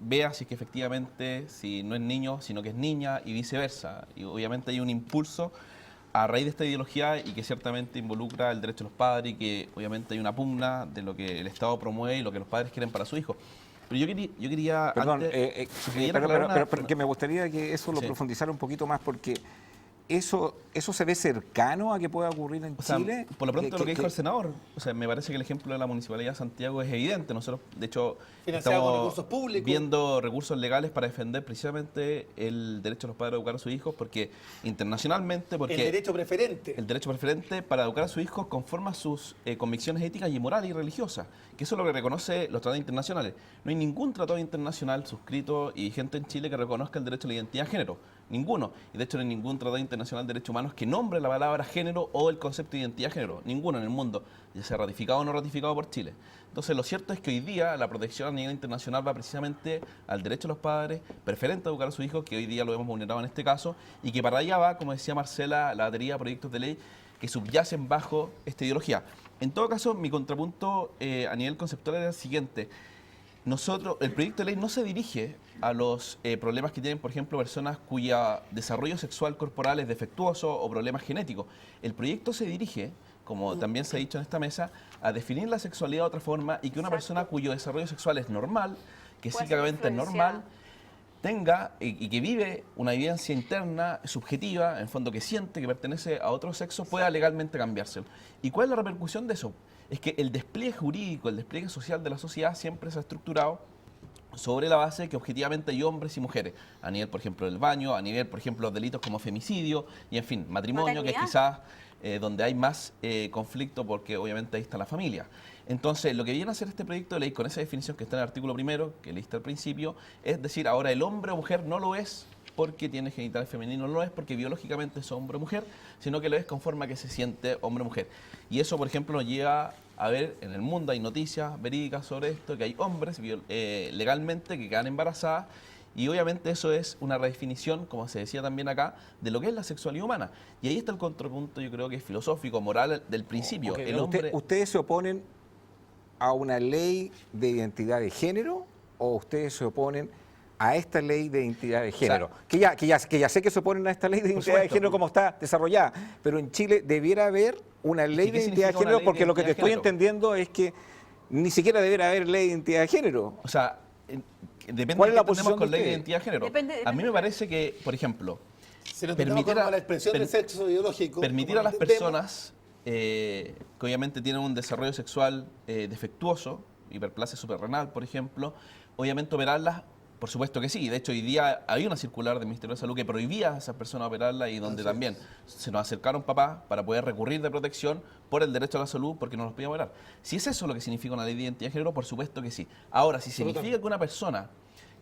vea si es que efectivamente, si no es niño, sino que es niña y viceversa. Y obviamente hay un impulso a raíz de esta ideología y que ciertamente involucra el derecho de los padres y que obviamente hay una pugna de lo que el Estado promueve y lo que los padres quieren para su hijo. Pero yo quería Perdón, pero que me gustaría que eso lo profundizara un poquito más, porque ¿eso se ve cercano a que pueda ocurrir en Chile? Por lo pronto lo que dijo el senador, o sea, me parece que el ejemplo de la Municipalidad de Santiago es evidente. Nosotros, de hecho, estamos viendo recursos legales para defender precisamente el derecho de los padres a educar a sus hijos, porque internacionalmente... el derecho preferente. El derecho preferente para educar a sus hijos conforme a sus convicciones éticas y morales y religiosas, que eso es lo que reconoce los tratados internacionales. No hay ningún tratado internacional suscrito y vigente en Chile que reconozca el derecho a la identidad de género. Ninguno. Y de hecho no hay ningún tratado internacional de derechos humanos que nombre la palabra género o el concepto de identidad de género. Ninguno en el mundo, ya sea ratificado o no ratificado por Chile. Entonces lo cierto es que hoy día la protección a nivel internacional va precisamente al derecho de los padres preferente a educar a sus hijos, que hoy día lo hemos vulnerado en este caso, y que para allá va, como decía Marcela, la batería de proyectos de ley que subyacen bajo esta ideología. En todo caso, mi contrapunto a nivel conceptual era el siguiente. El proyecto de ley no se dirige a los problemas que tienen, por ejemplo, personas cuyo desarrollo sexual corporal es defectuoso o problemas genéticos. El proyecto se dirige, como también se ha dicho en esta mesa, a definir la sexualidad de otra forma y que una persona cuyo desarrollo sexual es normal, que psíquicamente es normal, tenga y que vive una vivencia interna, subjetiva, en fondo que siente que pertenece a otro sexo, pueda legalmente cambiárselo. ¿Y cuál es la repercusión de eso? Es que el despliegue jurídico, el despliegue social de la sociedad siempre se ha estructurado sobre la base que objetivamente hay hombres y mujeres, a nivel, por ejemplo, del baño, a nivel, por ejemplo, delitos como femicidio y, en fin, matrimonio, que es quizás donde hay más conflicto porque obviamente ahí está la familia. Entonces, lo que viene a hacer este proyecto de ley con esa definición que está en el artículo primero, que leíste al principio, es decir, ahora el hombre o mujer no lo es porque tiene genitales femeninos, no lo es porque biológicamente es hombre o mujer, sino que lo es conforme a que se siente hombre o mujer. Y eso, por ejemplo, nos lleva a ver en el mundo, hay noticias verídicas sobre esto, que hay hombres legalmente que quedan embarazadas, y obviamente eso es una redefinición, como se decía también acá, de lo que es la sexualidad humana. Y ahí está el contrapunto, yo creo que es filosófico, moral del principio. Okay, el hombre... ¿Ustedes se oponen a una ley de identidad de género o ustedes se oponen a esta ley de identidad de género? O sea, que ya sé que se oponen a esta ley de identidad de género como está desarrollada, pero en Chile debiera haber una ley de identidad de género, porque lo que te estoy entendiendo es que ni siquiera debiera haber ley de identidad de género. O sea, depende ¿Cuál es la de qué posición tenemos con de ley de ustedes? identidad de género. Depende A mí me parece que, por ejemplo, Si nos tomamos como la expresión del sexo biológico, permitir como a las lo entendemos, personas que obviamente tienen un desarrollo sexual defectuoso, hiperplasia suprarrenal, por ejemplo, obviamente operarlas, por supuesto que sí. De hecho, hoy día había una circular del Ministerio de Salud que prohibía a esas personas operarlas y donde también se nos acercaron papás para poder recurrir de protección por el derecho a la salud porque no nos podían operar. Si es eso lo que significa una ley de identidad de género, por supuesto que sí. Ahora, si significa que una persona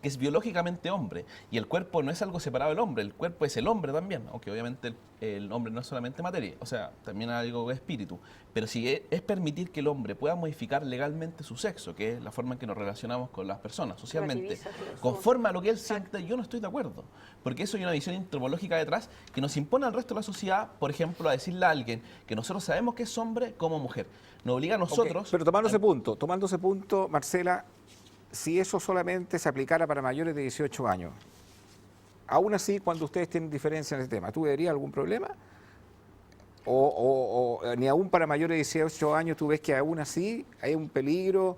que es biológicamente hombre, y el cuerpo no es algo separado del hombre, el cuerpo es el hombre también, aunque obviamente el hombre no es solamente materia, o sea, también hay algo de espíritu, pero si es permitir que el hombre pueda modificar legalmente su sexo, que es la forma en que nos relacionamos con las personas socialmente, conforme a lo que él siente, yo no estoy de acuerdo, porque eso hay una visión antropológica detrás que nos impone al resto de la sociedad, por ejemplo, a decirle a alguien que nosotros sabemos que es hombre como mujer, nos obliga a nosotros... Pero tomando ese punto, Marcela, si eso solamente se aplicara para mayores de 18 años, aún así, cuando ustedes tienen diferencia en ese tema, ¿tú verías algún problema? ¿O ni aún para mayores de 18 años tú ves que aún así hay un peligro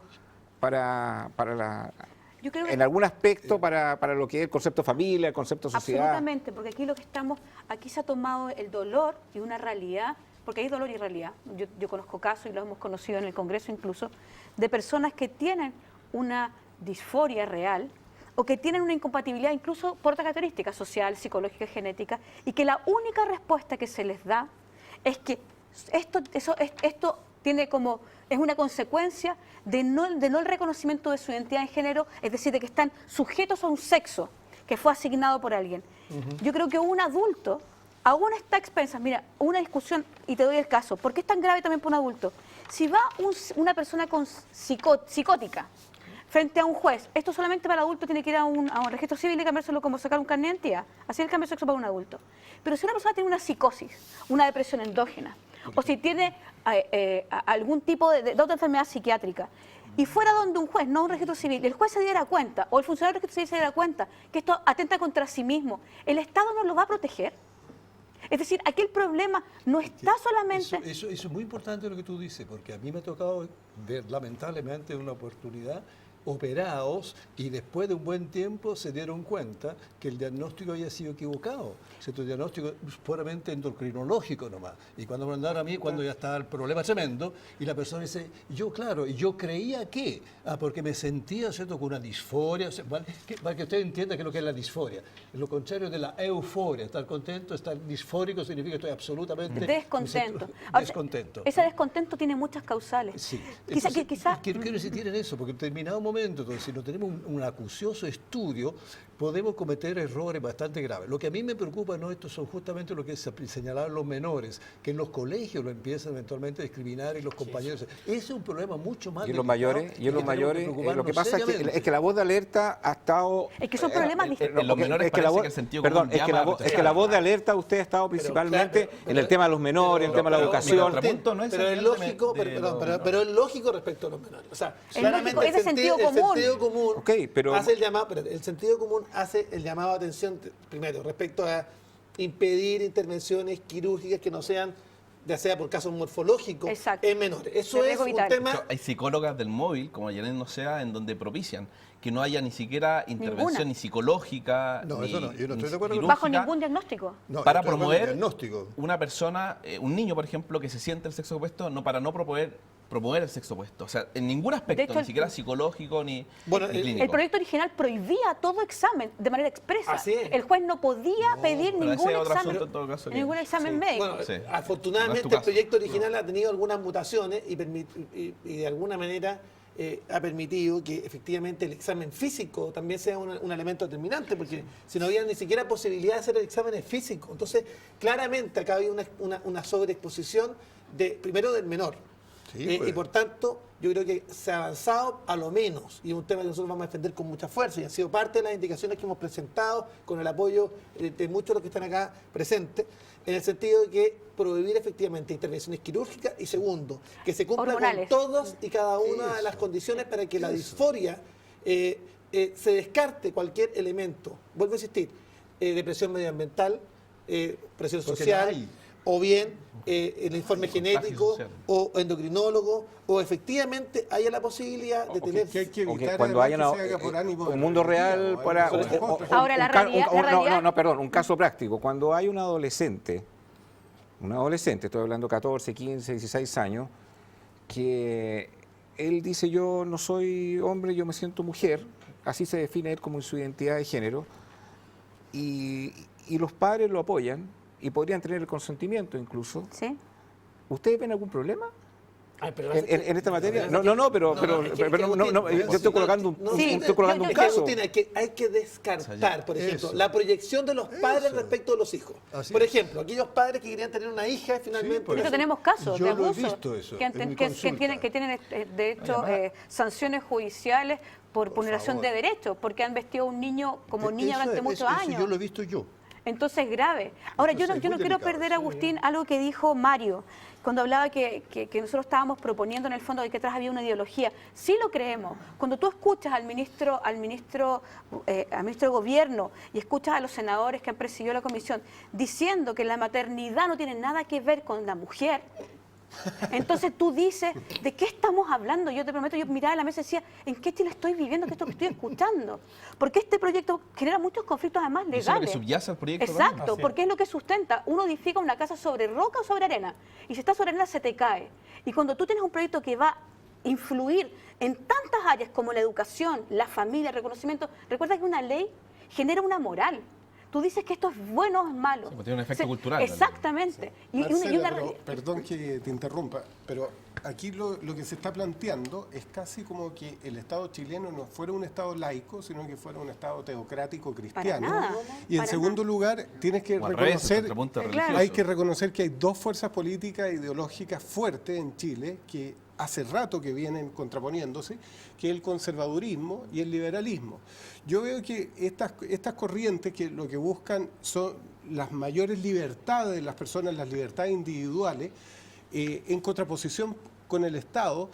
Yo creo que en algún aspecto para lo que es el concepto familia, el concepto sociedad? absolutamente, porque aquí se ha tomado el dolor y una realidad, porque hay dolor y realidad. Yo conozco casos, y lo hemos conocido en el Congreso incluso, de personas que tienen una disforia real o que tienen una incompatibilidad incluso por otra característica social, psicológica, genética, y que la única respuesta que se les da es que esto tiene como, es una consecuencia de no el reconocimiento de su identidad de género, es decir, de que están sujetos a un sexo que fue asignado por alguien. Yo creo que un adulto aún está a expensas, mira, una discusión, y te doy el caso, ¿por qué es tan grave también para un adulto? Si va una persona psicótica frente a un juez, esto solamente para el adulto tiene que ir a un registro civil y cambiárselo como sacar un carnet de identidad, así es el cambio de sexo para un adulto. Pero si una persona tiene una psicosis, una depresión endógena, o si tiene algún tipo de otra enfermedad psiquiátrica, y fuera donde un juez, no un registro civil, el juez se diera cuenta, o el funcionario del registro civil se diera cuenta, que esto atenta contra sí mismo, ¿el Estado no lo va a proteger? Es decir, aquí el problema no está solamente... Eso es muy importante lo que tú dices, porque a mí me ha tocado ver lamentablemente una oportunidad operados y después de un buen tiempo se dieron cuenta que el diagnóstico había sido equivocado. El diagnóstico puramente endocrinológico nomás. Y cuando me mandaron a mí, cuando ya estaba el problema tremendo, y la persona dice, yo creía que, porque me sentía, ¿cierto?, con una disforia, para que usted entienda qué es lo que es la disforia. Es lo contrario de la euforia. Estar contento, estar disfórico significa que estoy absolutamente... descontento. Descontento. Ese descontento tiene muchas causales. Sí. Quizá... Quiero decir, tienen eso, porque en determinado momento, entonces, si no tenemos un acucioso estudio, podemos cometer errores bastante graves. Lo que a mí me preocupa, ¿no?, estos son justamente lo que señalaban los menores, que en los colegios lo empiezan eventualmente a discriminar y los compañeros. Ese es un problema mucho más delicado. Y en los mayores, lo que pasa es que la voz de alerta ha estado... Es que son problemas distintos. En los menores parece que el sentido común llama, es que la voz de alerta usted ha estado principalmente en el tema de los menores, en el tema de la educación. Pero es lógico, pero es lógico respecto a los menores. O sea, claramente es de sentido común. Okay, hace el sentido común hace el llamado a atención, primero, respecto a impedir intervenciones quirúrgicas que no sean, ya sea por casos morfológicos, en menores. Eso es un tema... Hay psicólogas del móvil, como Janet Nocea, en donde propician que no haya ni siquiera intervención ni psicológica, no, ni, eso no, yo no estoy de acuerdo bajo ningún diagnóstico. No, para promover una persona, un niño, por ejemplo, que se siente el sexo opuesto, para no promover promover el sexo opuesto. O sea, en ningún aspecto, De hecho, ni siquiera psicológico ni, Bueno, ni clínico. El proyecto original prohibía todo examen de manera expresa. Así es. El juez no podía pedir pero ese ningún es otro examen, asunto en todo caso que- ningún examen médico. Bueno, Sí. No es afortunadamente tu el caso. proyecto original ha tenido algunas mutaciones y de alguna manera ha permitido que efectivamente el examen físico también sea un elemento determinante, porque si no había ni siquiera posibilidad de hacer el examen físico. Entonces, claramente acá había una sobreexposición primero del menor. Sí, pues. Y por tanto, yo creo que se ha avanzado a lo menos, y es un tema que nosotros vamos a defender con mucha fuerza, y ha sido parte de las indicaciones que hemos presentado con el apoyo de muchos de los que están acá presentes, en el sentido de que prohibir efectivamente intervenciones quirúrgicas y segundo, que se cumpla Hormonales. con todas y cada una de las condiciones para que la disforia se descarte cualquier elemento. Vuelvo a insistir, depresión medioambiental, presión Porque social, la hay. o bien el informe Contagio genético social. o endocrinólogo, o efectivamente haya la posibilidad de tener... Que hay que O que evitar cuando además haya que se haga por ánimo de un mundo rebeldía, real o para... algo por el contra. Ahora, la realidad- perdón, un caso práctico. Cuando hay un adolescente, estoy hablando 14, 15, 16 años, que él dice yo no soy hombre, yo me siento mujer, así se define él como su identidad de género, y los padres lo apoyan y podrían tener el consentimiento incluso. ¿Sí? ¿Ustedes ven algún problema Ay, pero en esta materia? pero- Yo estoy colocando un es que, caso. Agustín, hay que descartar, por ejemplo, Eso. la proyección de los padres Eso. respecto de los hijos. Así Por es. ejemplo, aquellos padres que querían tener una hija finalmente... por De hecho, eso. tenemos casos Yo de lo he abuso visto eso que, en mi que consulta. tienen de hecho sanciones judiciales por vulneración de derechos, porque han vestido a un niño como niña durante muchos años. Yo lo he visto yo. Entonces, grave. Ahora, yo no Entonces, muy quiero delicado, perder, Agustín, algo que dijo Mario, cuando hablaba que nosotros estábamos proponiendo en el fondo de que atrás había una ideología. Sí lo creemos. Cuando tú escuchas al ministro de Gobierno y escuchas a los senadores que han presidido la comisión diciendo que la maternidad no tiene nada que ver con la mujer, entonces tú dices, ¿de qué estamos hablando? Yo te prometo, yo miraba a la mesa y decía, ¿en qué Chile estoy viviendo? ¿Qué es esto que estoy escuchando? Porque este proyecto genera muchos conflictos además Y eso es lo que legales. subyace al proyecto Exacto, también. porque es lo que sustenta. Uno edifica una casa sobre roca o sobre arena. Y si está sobre arena se te cae. Y cuando tú tienes un proyecto que va a influir en tantas áreas como la educación, la familia, el reconocimiento, recuerda que una ley genera una moral. Tú dices que esto es bueno o es malo. Sí, pues tiene un efecto cultural, la ley. Exactamente. Marcela, pero, perdón que te interrumpa, pero aquí lo que se está planteando es casi como que el Estado chileno no fuera un Estado laico, sino que fuera un Estado teocrático cristiano. nada, Y en para segundo lugar, tienes que O al revés, reconocer, contrapunto Claro. religioso. hay que reconocer que hay dos fuerzas políticas e ideológicas fuertes en Chile que hace rato que vienen contraponiéndose, que es el conservadurismo y el liberalismo. Yo veo que estas corrientes que lo que buscan son las mayores libertades de las personas, las libertades individuales, en contraposición con el Estado,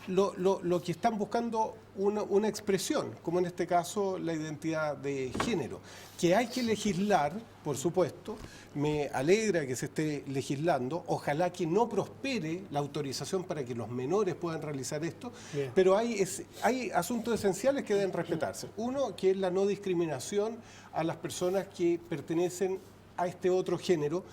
lo que están buscando una expresión, como en este caso la identidad de género, que hay que legislar, por supuesto, me alegra que se esté legislando, ojalá que no prospere la autorización para que los menores puedan realizar esto, Bien. pero hay asuntos esenciales que deben respetarse. Uno, que es la no discriminación a las personas que pertenecen a este otro género,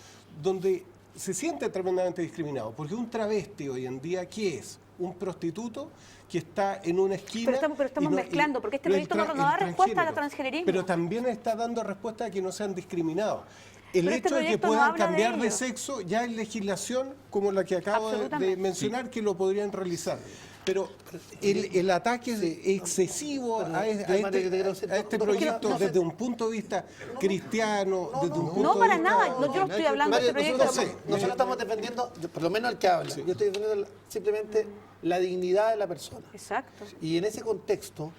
donde se siente tremendamente discriminado, porque un travesti hoy en día, ¿qué es? Un prostituto que está en una esquina. Pero estamos mezclando, porque este proyecto no da respuesta al transgenerismo. Pero también está dando respuesta a que no sean discriminados. El Pero este hecho de que proyecto no puedan habla de cambiar de ello. sexo, ya hay legislación como la que acabo de Absolutamente. mencionar que lo podrían realizar. Pero el ataque excesivo a este proyecto no sé. desde un punto de vista cristiano, desde un punto No, de para vista... nada. Yo no estoy hablando de Mario, este proyecto. nosotros estamos defendiendo, por lo menos el que habla, yo estoy defendiendo simplemente la dignidad de la persona. Exacto. Y en ese contexto,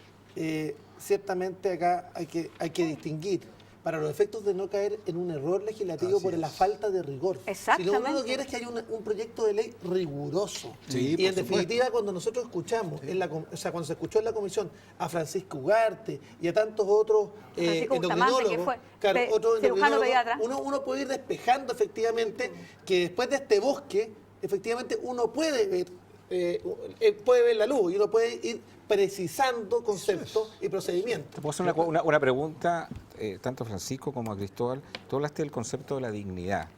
ciertamente acá hay que distinguir para los efectos de no caer en un error legislativo por la falta de rigor. Exactamente. Si lo único que quiere es que haya un proyecto de ley riguroso. Sí, y en por definitiva, cuando nosotros escuchamos, cuando se escuchó en la comisión a Francisco Ugarte y a tantos otros Francisco Bustamante, que endocrinólogos, fue claro, otros cirujano endocrinólogos, pediatra. uno puede ir despejando efectivamente que después de este bosque, efectivamente uno puede ver la luz y uno puede ir precisando conceptos y procedimientos. Te puedo hacer una pregunta, tanto a Francisco como a Cristóbal. Tú hablaste del concepto de la dignidad.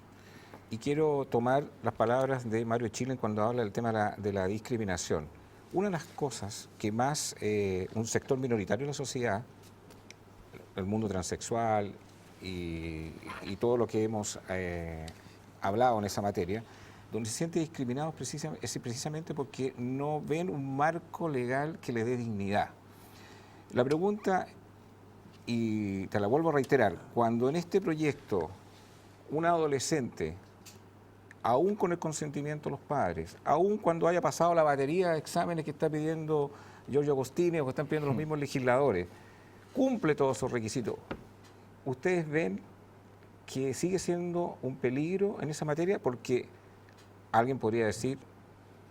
y quiero tomar las palabras de Mario Chillen cuando habla del tema de la discriminación. Una de las cosas que más un sector minoritario de la sociedad, el mundo transexual y todo lo que hemos hablado en esa materia, donde se sienten discriminados es precisamente porque no ven un marco legal que le dé dignidad. La pregunta, y te la vuelvo a reiterar, cuando en este proyecto un adolescente, aún con el consentimiento de los padres, aún cuando haya pasado la batería de exámenes que está pidiendo Giorgio Agostini o que están pidiendo los mismos legisladores, cumple todos esos requisitos, ustedes ven que sigue siendo un peligro en esa materia, porque alguien podría decir,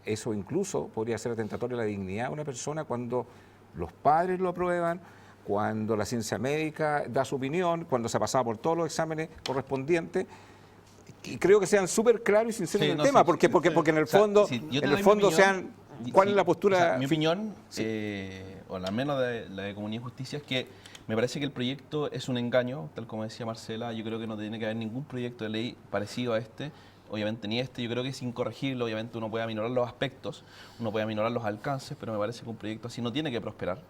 eso incluso podría ser atentatorio a la dignidad de una persona cuando los padres lo aprueban, cuando la ciencia médica da su opinión, cuando se ha pasado por todos los exámenes correspondientes. Y creo que sean súper claros y sinceros en el tema, porque en el fondo, sean, ¿cuál es la postura? Mi opinión, o al menos de la de Comunidad y Justicia, es que me parece que el proyecto es un engaño, tal como decía Marcela. Yo creo que no tiene que haber ningún proyecto de ley parecido a este, obviamente ni este. Yo creo que es incorregible, obviamente uno puede aminorar los aspectos, uno puede aminorar los alcances, pero me parece que un proyecto así no tiene que prosperar.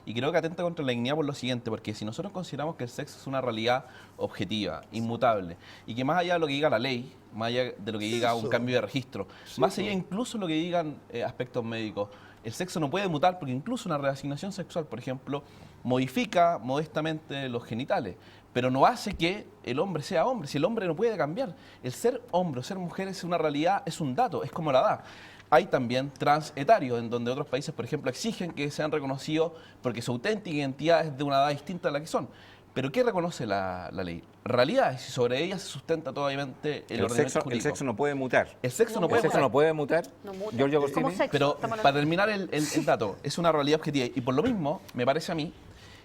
Y creo que atenta contra la dignidad por lo siguiente, porque si nosotros consideramos que el sexo es una realidad objetiva, inmutable, y que más allá de lo que diga la ley, más allá de lo que diga un cambio de registro, más allá incluso de lo que digan aspectos médicos, el sexo no puede mutar, porque incluso una reasignación sexual, por ejemplo, modifica modestamente los genitales, pero no hace que el hombre sea hombre. Si el hombre no puede cambiar, el ser hombre o ser mujer es una realidad, es un dato, es como la edad. Hay también transetarios, en donde otros países, por ejemplo, exigen que sean reconocidos porque su auténtica identidad es de una edad distinta a la que son. ¿Pero qué reconoce la ley? Realidades, y sobre ellas se sustenta obviamente el ordenamiento jurídico. El sexo no puede mutar. El sexo no puede mutar. No muta. Giorgio Agostini. Pero para terminar el dato, es una realidad objetiva. Y por lo mismo, me parece a mí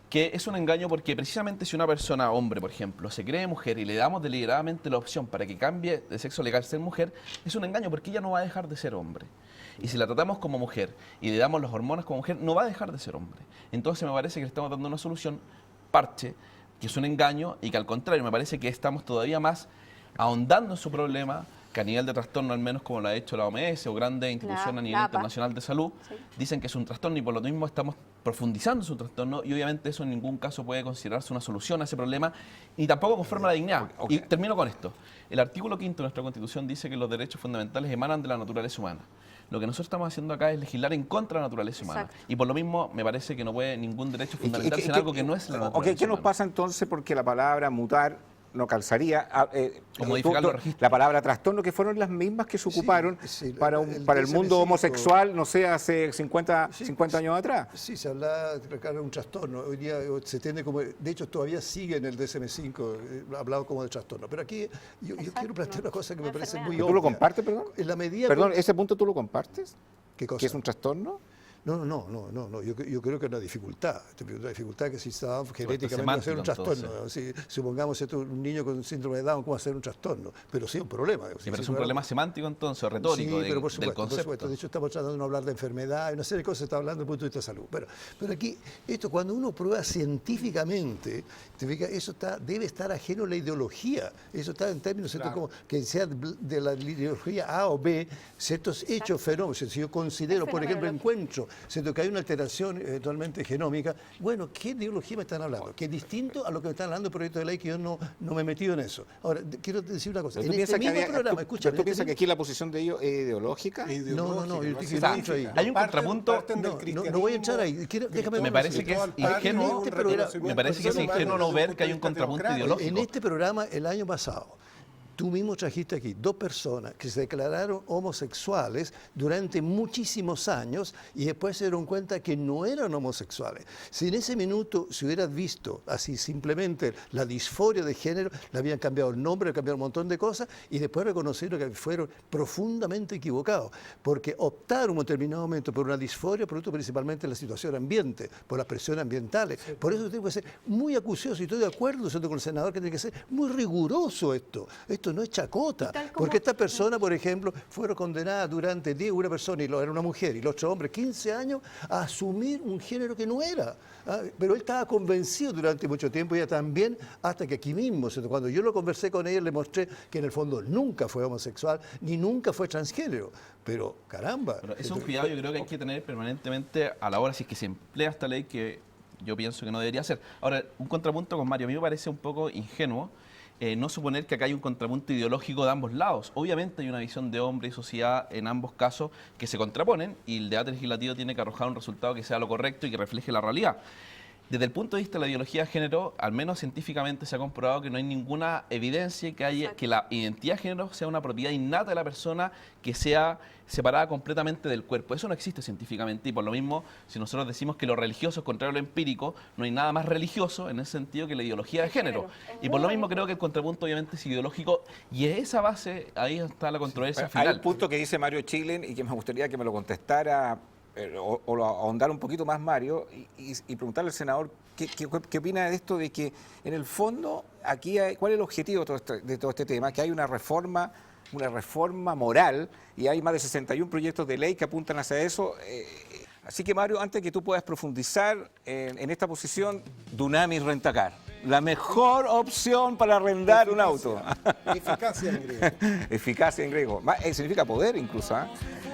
que es un engaño, porque precisamente si una persona, hombre, por ejemplo, se cree mujer y le damos deliberadamente la opción para que cambie de sexo legal ser mujer, es un engaño, porque ella no va a dejar de ser hombre. Y si la tratamos como mujer y le damos las hormonas como mujer, no va a dejar de ser hombre. Entonces me parece que le estamos dando una solución parche, que es un engaño, y que al contrario, me parece que estamos todavía más ahondando en su problema, que a nivel de trastorno, al menos como lo ha hecho la OMS o grandes instituciones a nivel internacional de salud, dicen que es un trastorno, y por lo mismo estamos profundizando su trastorno, y obviamente eso en ningún caso puede considerarse una solución a ese problema, y tampoco conforma la dignidad. Y termino con esto. El artículo 5 de nuestra Constitución dice que los derechos fundamentales emanan de la naturaleza humana. Lo que nosotros estamos haciendo acá es legislar en contra de la naturaleza humana. Y por lo mismo me parece que no puede ningún derecho fundamental ser algo que no es la naturaleza humana. ¿Qué nos pasa entonces? Porque la palabra mutar no calzaría, o modificar los registros. La palabra trastorno, que fueron las mismas que se ocuparon para el mundo homosexual, no sé, hace 50 años atrás. Sí, se habla de un trastorno. Hoy día se tiende como, de hecho todavía sigue en el DSM-5 hablado como de trastorno. Pero aquí yo quiero plantear una cosa que me parece muy obvia. ¿Tú lo compartes, perdón? En la medida ¿ese punto tú lo compartes? ¿Qué cosa? ¿Que es un trastorno? No. Yo creo que es una dificultad. Una dificultad que si está genéticamente va a ser un trastorno. Si supongamos un niño con síndrome de Down, ¿cómo va a ser un trastorno? Pero sí es un problema. Sí, pero es un problema semántico entonces, retórico, sí, pero por del concepto. De hecho, estamos tratando de no hablar de enfermedad y una serie de cosas, está hablando desde el punto de vista de salud. Pero aquí, cuando uno prueba científicamente, eso debe estar ajeno a la ideología. Eso está en términos, ¿cierto? Como que sea de la ideología A o B, ciertos hechos, fenómenos. Si yo considero, por ejemplo, encuentro siento que hay una alteración eventualmente genómica. Bueno, ¿qué ideología me están hablando? Que es distinto a lo que me están hablando el proyecto de ley, que yo no me he metido en eso. Ahora, quiero decir una cosa. En este mismo programa, escucha. ¿Tú piensas que aquí la posición de ellos es ideológica? No. Yo ahí. Hay un contrapunto. No voy a entrar ahí. Me parece que es ingenuo. Me parece que es ingenuo no ver que hay un contrapunto ideológico. En este programa, el año pasado, tú mismo trajiste aquí 2 personas que se declararon homosexuales durante muchísimos años y después se dieron cuenta que no eran homosexuales. Si en ese minuto se hubiera visto así simplemente la disforia de género, le habían cambiado el nombre, le cambiado un montón de cosas y después reconocieron que fueron profundamente equivocados, porque optaron en un determinado momento por una disforia producto principalmente de la situación ambiente, por las presiones ambientales. Por eso tengo que ser muy acucioso y estoy de acuerdo con el senador que tiene que ser muy riguroso esto. Esto eso no es chacota. Tal como- Porque esta persona, por ejemplo, fueron condenadas durante 10, una persona, era una mujer, y el otro hombre, 15 años, a asumir un género que no era. Pero él estaba convencido durante mucho tiempo, ella también, hasta que aquí mismo, ¿cierto? Cuando yo lo conversé con ella, le mostré que en el fondo nunca fue homosexual, ni nunca fue transgénero. Pero, caramba. Pero es un cuidado yo creo que hay que tener permanentemente a la hora si es que se emplea esta ley, que yo pienso que no debería ser. Ahora, un contrapunto con Mario, a mí me parece un poco ingenuo no suponer que acá hay un contrapunto ideológico de ambos lados. Obviamente hay una visión de hombre y sociedad en ambos casos que se contraponen y el debate legislativo tiene que arrojar un resultado que sea lo correcto y que refleje la realidad. Desde el punto de vista de la ideología de género, al menos científicamente se ha comprobado que no hay ninguna evidencia que la identidad de género sea una propiedad innata de la persona que sea separada completamente del cuerpo. Eso no existe científicamente y por lo mismo, si nosotros decimos que lo religioso es contrario a lo empírico, no hay nada más religioso en ese sentido que la ideología de género. Y por lo mismo creo que el contrapunto obviamente es ideológico y es esa base, ahí está la controversia final. Hay un punto que dice Mario Chilen y que me gustaría que me lo contestara o lo ahondar un poquito más Mario y preguntarle al senador qué opina de esto de que en el fondo aquí cuál es el objetivo de todo este tema, que hay una reforma moral y hay más de 61 proyectos de ley que apuntan hacia eso. Así que Mario, antes que tú puedas profundizar en esta posición, Dunamis Rentacar, la mejor opción para arrendar un auto. Eficacia en griego. Eficacia en griego. Significa poder incluso.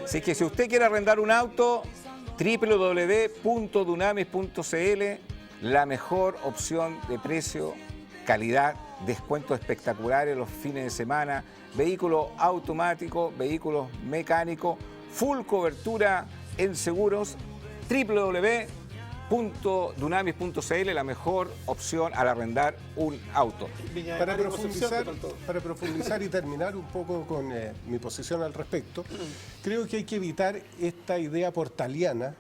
Así que si usted quiere arrendar un auto, www.dunamis.cl, la mejor opción de precio, calidad, descuentos espectaculares los fines de semana, vehículos automáticos, vehículos mecánicos, full cobertura en seguros, www.dunamis.cl, la mejor opción al arrendar un auto. Para profundizar y terminar un poco con mi posición al respecto, creo que hay que evitar esta idea portaliana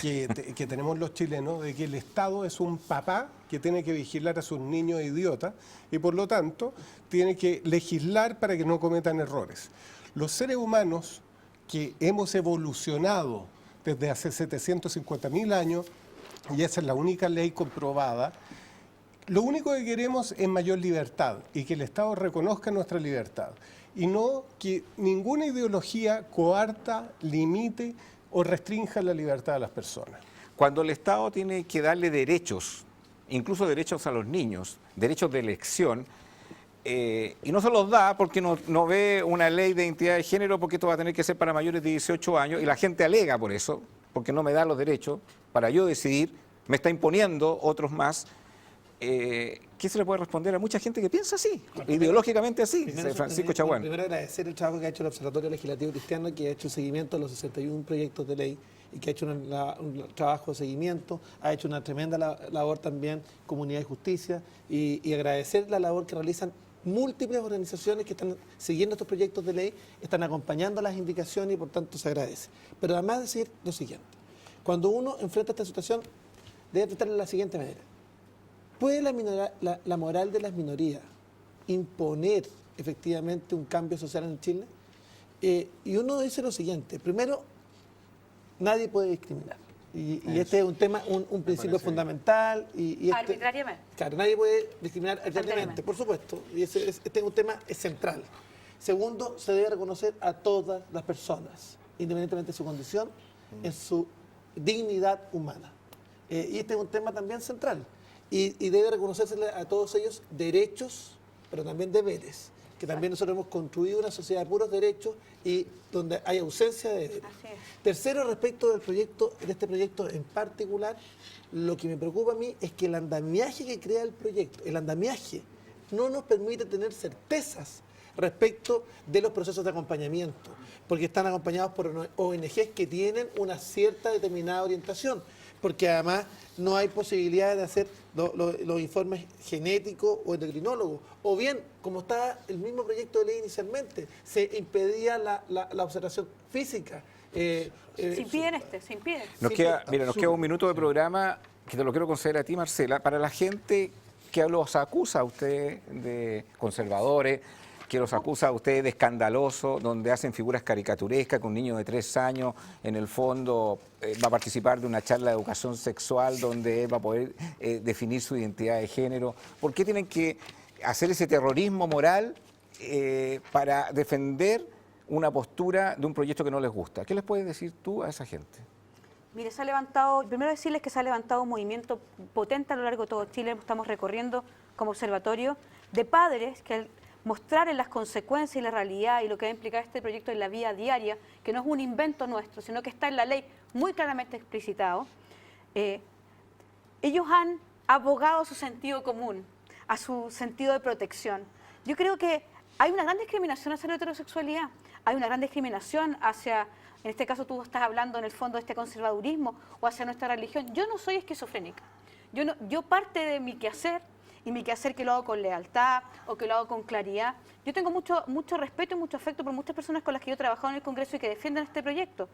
que tenemos los chilenos de que el Estado es un papá que tiene que vigilar a sus niños idiotas y por lo tanto tiene que legislar para que no cometan errores. Los seres humanos que hemos evolucionado desde hace 750.000 años, y esa es la única ley comprobada, lo único que queremos es mayor libertad y que el Estado reconozca nuestra libertad y no que ninguna ideología coarta, limite o restrinja la libertad de las personas. Cuando el Estado tiene que darle derechos, incluso derechos a los niños, derechos de elección, y no se los da porque no ve una ley de identidad de género, porque esto va a tener que ser para mayores de 18 años, y la gente alega por eso, porque no me da los derechos para yo decidir, me está imponiendo otros más. ¿Qué se le puede responder a mucha gente que piensa así, ideológicamente así? Francisco Chaguán. Primero agradecer el trabajo que ha hecho el Observatorio Legislativo Cristiano, que ha hecho seguimiento de los 61 proyectos de ley y que ha hecho un trabajo de seguimiento, ha hecho una tremenda labor también Comunidad y Justicia, y agradecer la labor que realizan múltiples organizaciones que están siguiendo estos proyectos de ley, están acompañando las indicaciones y por tanto se agradece. Pero además decir lo siguiente, cuando uno enfrenta esta situación debe tratarla de la siguiente manera. ¿Puede la moral de las minorías imponer efectivamente un cambio social en Chile? Y uno dice lo siguiente, primero, nadie puede discriminar. Y este es un tema, un principio fundamental. Arbitrariamente. Claro, nadie puede discriminar arbitrariamente, por supuesto. Y este es un tema central. Segundo, se debe reconocer a todas las personas, independientemente de su condición, en su dignidad humana. Y este es un tema también central. Y debe reconocerse a todos ellos derechos, pero también deberes. Que también nosotros hemos construido una sociedad de puros derechos y donde hay ausencia de deberes. Tercero, respecto de este proyecto en particular, lo que me preocupa a mí es que el andamiaje que crea el proyecto, el andamiaje, no nos permite tener certezas respecto de los procesos de acompañamiento, porque están acompañados por ONGs que tienen una cierta determinada orientación, porque además no hay posibilidad de hacer los informes genéticos o endocrinólogos, o bien, como está el mismo proyecto de ley inicialmente, se impedía la observación física. Se impide. Nos queda un minuto de programa que te lo quiero conceder a ti, Marcela, para la gente que los acusa a ustedes de conservadores, que los acusa a ustedes de escandalosos, donde hacen figuras caricaturescas, que un niño de 3 años, en el fondo, va a participar de una charla de educación sexual, donde él va a poder definir su identidad de género. ¿Por qué tienen que hacer ese terrorismo moral para defender una postura de un proyecto que no les gusta. ¿Qué les puedes decir tú a esa gente? Mire, se ha levantado, primero decirles que se ha levantado un movimiento potente a lo largo de todo Chile. Estamos recorriendo como observatorio de padres que al mostrar en las consecuencias y la realidad y lo que va a implicar este proyecto en la vida diaria, que no es un invento nuestro, sino que está en la ley muy claramente explicitado, ellos han abogado a su sentido común, a su sentido de protección. Yo creo que hay una gran discriminación hacia la heterosexualidad, hay una gran discriminación hacia, en este caso tú estás hablando en el fondo de este conservadurismo o hacia nuestra religión. Yo no soy esquizofrénica, yo parte de mi quehacer, y mi quehacer que lo hago con lealtad o que lo hago con claridad. Yo tengo mucho respeto y mucho afecto por muchas personas con las que yo he trabajado en el Congreso y que defienden este proyecto.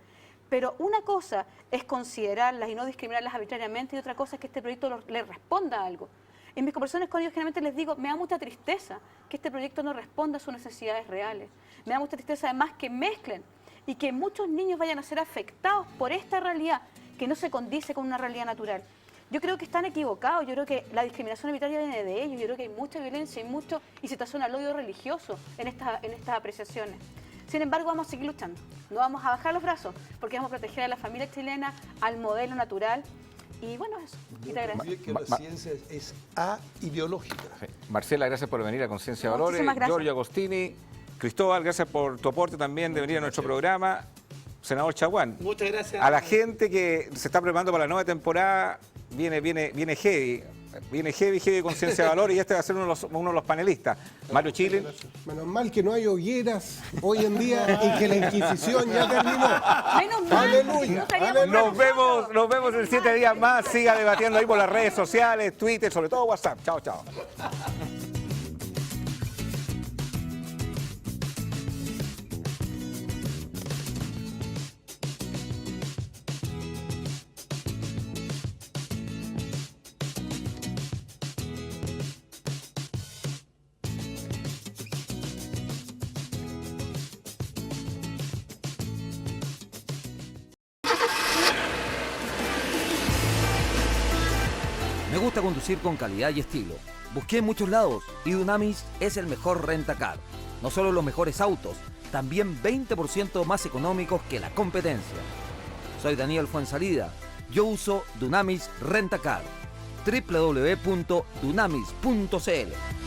Pero una cosa es considerarlas y no discriminarlas arbitrariamente y otra cosa es que este proyecto les responda a algo. En mis conversaciones con ellos generalmente les digo, me da mucha tristeza que este proyecto no responda a sus necesidades reales. Me da mucha tristeza además que mezclen y que muchos niños vayan a ser afectados por esta realidad que no se condice con una realidad natural. Yo creo que están equivocados, yo creo que la discriminación arbitraria viene de ellos, yo creo que hay mucha violencia y situación al odio religioso en estas apreciaciones. Sin embargo, vamos a seguir luchando, no vamos a bajar los brazos, porque vamos a proteger a la familia chilena, al modelo natural, y bueno, eso. Y te agradezco. Que la ciencia es aideológica. Marcela, gracias por venir a Conciencia de Valores. Muchísimas gracias. Giorgio Agostini, Cristóbal, gracias por tu aporte también de venir a nuestro programa. Senador Chaguán. Muchas gracias. A la gente que se está preparando para la nueva temporada, viene heavy. Viene heavy Conciencia de Valores y este va a ser uno de los panelistas. Mario Chile. Menos mal que no hay hogueras hoy en día y que la Inquisición ya terminó. Menos mal. Aleluya. Nos vemos en 7 días más. Siga debatiendo ahí por las redes sociales, Twitter, sobre todo WhatsApp. Chao, chao. Me gusta conducir con calidad y estilo. Busqué en muchos lados y Dunamis es el mejor rentacar. No solo los mejores autos, también 20% más económicos que la competencia. Soy Daniel Fuensalida. Yo uso Dunamis Rentacar. www.dunamis.cl